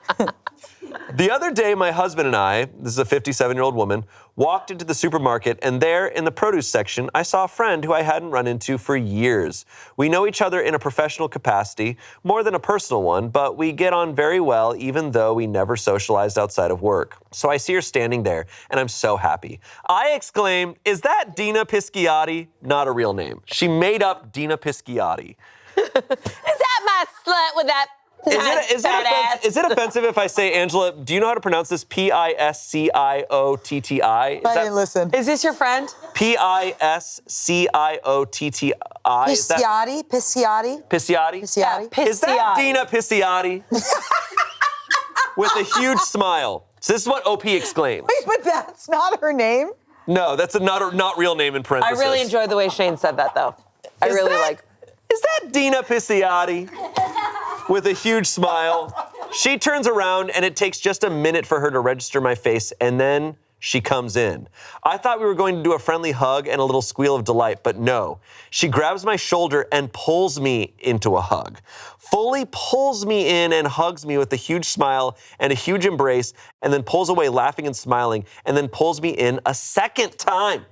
The other day, my husband and I, this is a 57-year-old woman, walked into the supermarket, and there in the produce section, I saw a friend who I hadn't run into for years. We know each other in a professional capacity, more than a personal one, but we get on very well, even though we never socialized outside of work. So I see her standing there, and I'm so happy. I exclaim, is that Dina Pisciotti? Not a real name. She made up Dina Pisciotti. Is that my slut with that Is it offensive if I say, Angela, do you know how to pronounce this? Pisciotti? I didn't listen. Is this your friend? Pisciotti? Pisciotti? Pisciotti? Pisciotti? Is that Dina Pisciotti? With a huge smile. So this is what OP exclaimed. Wait, but that's not her name? No, that's a not real name in I parentheses. really enjoyed the way Shane said that, though. Is that Dina Pisciotti? With a huge smile. She turns around and it takes just a minute for her to register my face, and then she comes in. I thought we were going to do a friendly hug and a little squeal of delight, but no. She grabs my shoulder and pulls me into a hug. Fully pulls me in and hugs me with a huge smile and a huge embrace, and then pulls away laughing and smiling, and then pulls me in a second time.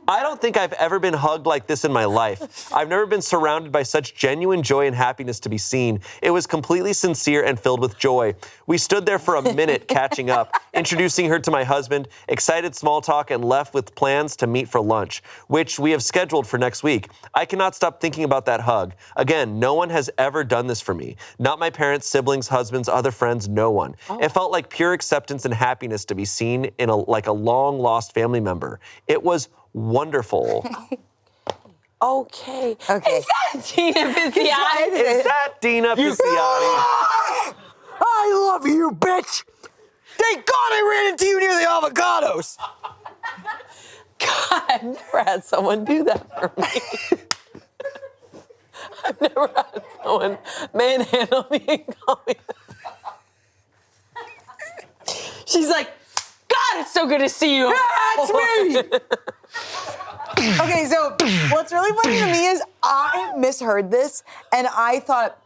I don't think I've ever been hugged like this in my life. I've never been surrounded by such genuine joy and happiness to be seen. It was completely sincere and filled with joy. We stood there for a minute catching up, introducing her to my husband, excited small talk, and left with plans to meet for lunch, which we have scheduled for next week. I cannot stop thinking about that hug. Again, no one has ever done this for me. Not my parents, siblings, husbands, other friends, no one. It felt like pure acceptance and happiness to be seen in like a long-lost family member. It was wonderful. Okay. Is that Dina Pisciotti? Is that Dina Pisciotti? I love you, bitch! Thank God I ran into you near the avocados! God, I've never had someone do that for me. I've never had someone manhandle me and call me. She's like, God, it's so good to see you. That's me! Okay, so what's really funny to me is I misheard this, and I thought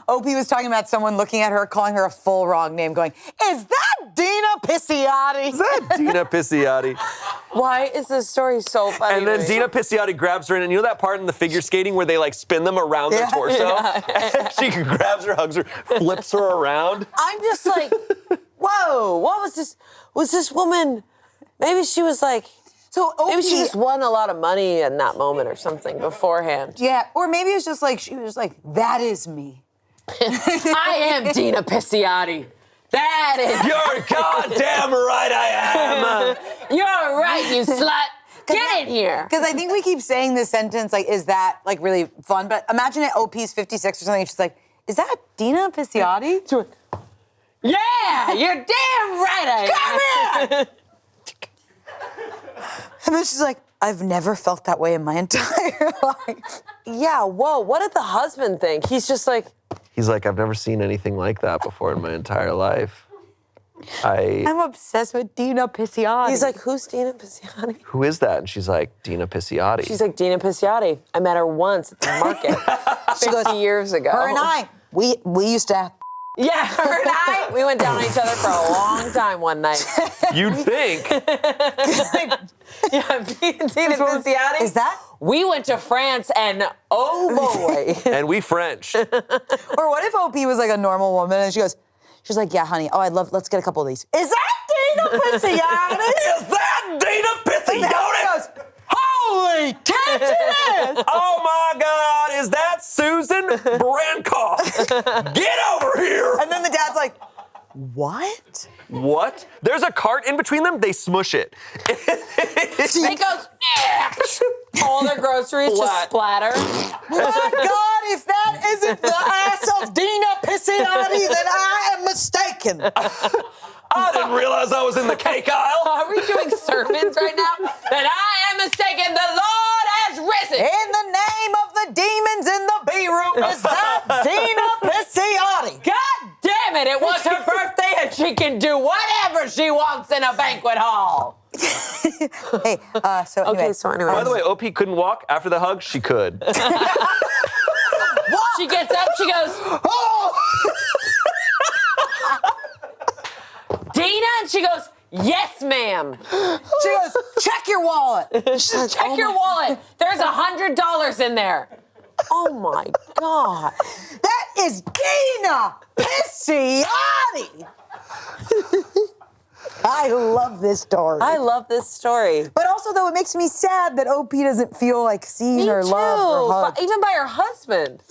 OP was talking about someone looking at her, calling her a full wrong name, going, "Is that Dina Pisciotti?" Is that Dina Pisciotti? Why is this story so funny? And then to me? Dina Pisciotti grabs her in, and you know that part in the figure skating where they like spin them around their torso? And she grabs her, hugs her, flips her around. I'm just like, whoa, what was this? Was this woman, maybe she was like, So maybe she OP just won a lot of money in that moment or something beforehand. Yeah, or maybe it's just like, she was just like, that is me. I am Dina Pisciotti. That is. You're goddamn right I am. You're right, you slut. Get in here. Because I think we keep saying this sentence, like, is that, like, really fun? But imagine it, OP's 56 or something, and she's like, is that Dina Pisciotti? Yeah, you're damn right I am. Come here! And then she's like, I've never felt that way in my entire life. Yeah, whoa, what did the husband think? He's just like, He's like, I've never seen anything like that before in my entire life. I'm obsessed with Dina Pisciotti. he's like, who's Dina Pisciotti? Who is that? And she's like, Dina Pisciotti. She's like, Dina Pisciotti. I met her once at the market 50 years ago. her and I, we used to. Yeah, her and I, we went down on each other for a long time one night. You'd think. Yeah, Dina Pisciotti. Is that? We went to France and oh boy. And we French. Or what if OP was like a normal woman and she's like, yeah, honey, let's get a couple of these. Is that Dina Pisciotti? Is that Dina Pisciotti? Holy cats! Oh my God, is that Susan Brankoff? Get over here! And then the dad's like, what? What? There's a cart in between them, they smush it. It goes, all their groceries just splatter. My God, if that isn't the ass of Dina Pisciotti, then I am mistaken. I didn't realize I was in the cake aisle. Are we doing sermons right now? That I am mistaken, the Lord has risen. In the name of the demons in the B-room, is that Dina Pisciotti? God damn it, it was her birthday and she can do whatever she wants in a banquet hall. Hey, so anyway. Okay, so anyway. By the way, OP couldn't walk. After the hug, she could. She gets up, she goes, Oh! Dina, and she goes, yes, ma'am. She goes, check your wallet. Check your wallet. There's $100 in there. Oh my God. That is Dina Pisciotti. I love this story. I love this story. But also, though, it makes me sad that OP doesn't feel like seen Me or too, loved or hugged. but even by her husband.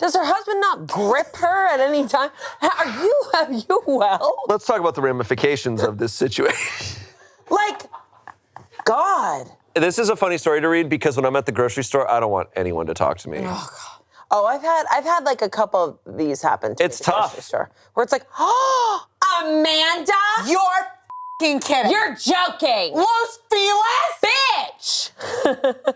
Does her husband not grip her at any time? Are you well? Let's talk about the ramifications of this situation. Like, God. This is a funny story to read because when I'm at the grocery store, I don't want anyone to talk to me. Oh, I've had like a couple of these happen to me. It's at the grocery tough. store, where it's like, oh, Amanda? You're f***ing kidding. You're joking. Los Feliz? Bitch!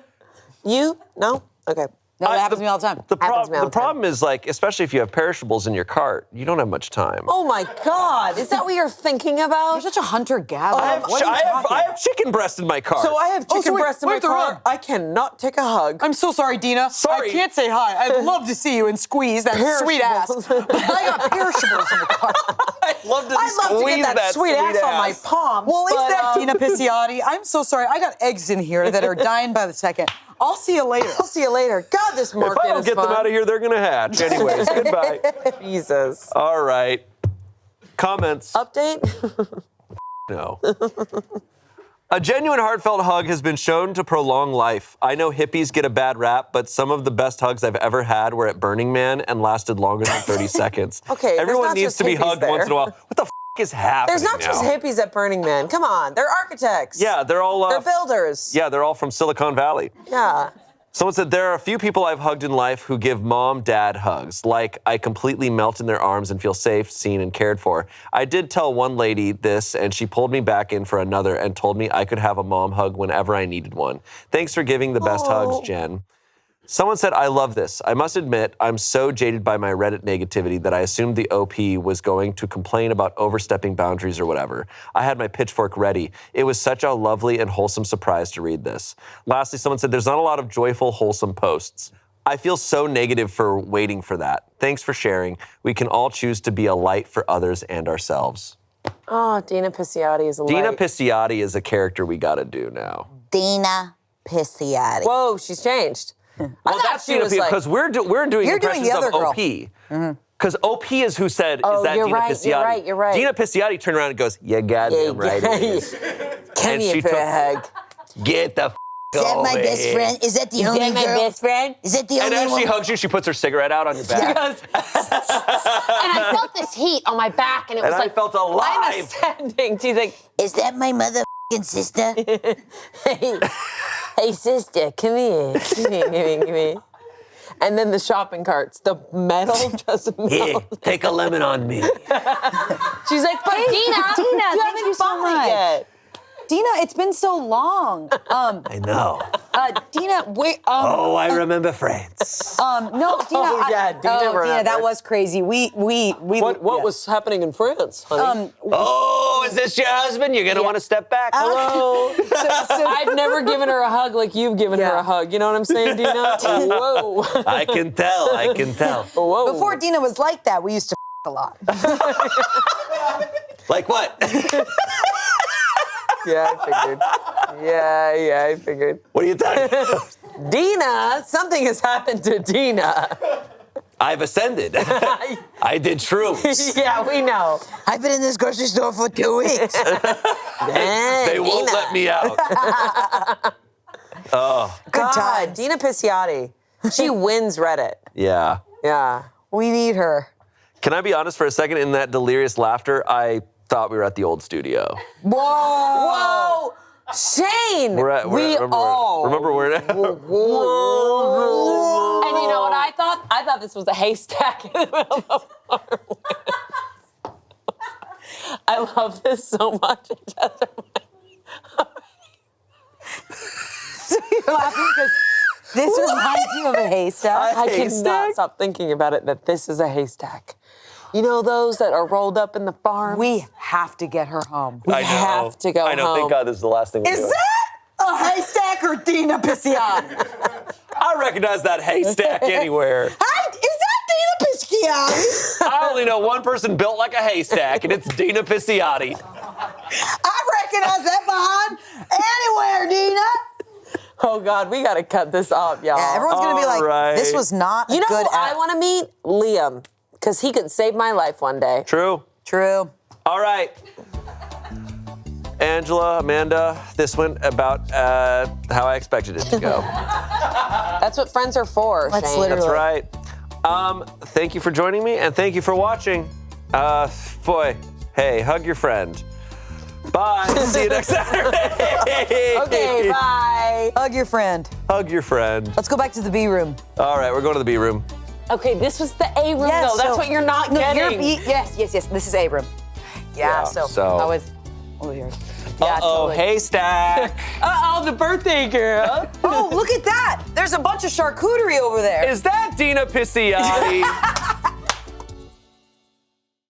You? No? Okay. No, that happens to me all the time. The Happens to me all the time. problem is, like, especially if you have perishables in your cart, you don't have much time. Oh my God. Is that what you're thinking about? You're such a hunter-gatherer. I have chicken breast in my car. So I have chicken wait, breast in my where's the car. rug? I cannot take a hug. I'm so sorry, Dina. Sorry. I can't say hi. I'd love to see you and squeeze that sweet ass. Perishables. But I got perishables in the car. I'd love to I'd love to get that sweet ass on my palms. Well, is but, that Dina Pisciotti? I'm so sorry. I got eggs in here that are dying by the second. I'll see you later. I'll see you later. God, this If market I don't is get fun. them out of here, they're gonna hatch. Anyways, goodbye. Jesus. All right. Comments? Update? No. A genuine heartfelt hug has been shown to prolong life. I know hippies get a bad rap, but some of the best hugs I've ever had were at Burning Man and lasted longer than 30 seconds. Okay, there's Everyone not needs just to be hippies hugged there. once in a while. What the f*** is happening There's not just now? hippies at Burning Man. Come on. They're architects. Yeah, they're all... They're builders. Yeah, they're all from Silicon Valley. Yeah. Someone said, there are a few people I've hugged in life who give mom, dad hugs. Like, I completely melt in their arms and feel safe, seen, and cared for. I did tell one lady this, and she pulled me back in for another and told me I could have a mom hug whenever I needed one. Thanks for giving the best hugs, Jen. Someone said, I love this. I must admit, I'm so jaded by my Reddit negativity that I assumed the OP was going to complain about overstepping boundaries or whatever. I had my pitchfork ready. It was such a lovely and wholesome surprise to read this. Lastly, someone said, there's not a lot of joyful, wholesome posts. I feel so negative for waiting for that. Thanks for sharing. We can all choose to be a light for others and ourselves. Oh, Dina Pisciotti is a Dina light. Pisciotti is a character we gotta do now. Dina Pisciotti. Whoa, she's changed. Well, that's Dina because we're doing You're doing impressions the other of girl. OP. Because OP is who said, Oh, is that you're Dina right, Pisciotti? you're right, you're right. Dina Pisciotti turned around and goes, yeah, goddamn right it is. Come And here she for took- a hug. Get the f*** Is that my over best here. friend? Is that the Is only that my girl? best friend? Is that the And only as one? she hugs you, she puts her cigarette out on your back. And I felt this heat on my back, and it was And I like felt I'm alive. ascending. She's like, Is that my motherfucking sister? hey, sister, come here. Come here, come here, come here. And then the shopping carts, the metal just Here, melted. take a lemon on me. She's like, but Dina, you thank haven't you so bought it much. yet. Dina, it's been so long. I know. Dina, wait. Oh, I remember France. No, Dina. Oh, yeah, Dina Dina, remembered. that was crazy. We. What yeah. was happening in France, honey? Oh, is this your husband? You're gonna want to step back. Hello. I've never given her a hug like you've given her a hug. You know what I'm saying, Dina? Whoa. I can tell. I can tell. Whoa. Before Dina was like that, we used to a lot. Like what? Yeah, I figured. Yeah, I figured. What are you talking about? Dina, something has happened to Dina. I've ascended. I did shrooms. Yeah, we know. I've been in this grocery store for 2 weeks. They won't let me out. Oh. Good God, times. Dina Pisciotti. She wins Reddit. Yeah. Yeah. We need her. Can I be honest for a second? In that delirious laughter, I thought we were at the old studio. Whoa! Shane! Remember where it And you know what I thought? I thought this was a haystack in the middle of the farm. I love this so much. It doesn't So you're laughing because this reminds you of a haystack? I cannot stop thinking about it, that this is a haystack. You know those that are rolled up in the farm? We have to get her home. We have to go I know. home. Thank God this is the last thing we do. Is that a haystack or Dina Pisciotti? I recognize that haystack anywhere. Is that Dina Pisciotti? I only know one person built like a haystack, and it's Dina Pisciotti. I recognize that behind anywhere, Dina. Oh, God, we got to cut this off, y'all. Yeah, everyone's going to be like, Alright. this was not You a know good who I want to meet? Liam, because he could save my life one day. True. True. All right. Angela, Amanda, this went about how I expected it to go. That's what friends are for, That's Shane. literally- That's right. Thank you for joining me, and thank you for watching. Boy, hey, hug your friend. Bye. See you next Saturday. Okay, bye. Hug your friend. Hug your friend. Let's go back to the B room. All right, we're going to the B room. Okay, this was the A room, though. That's what you're not getting. Yes. This is A room. Yeah, so I was over here. Yeah, totally. Haystack. Uh-oh, the birthday girl. Oh, look at that. There's a bunch of charcuterie over there. Is that Dina Pisciotti?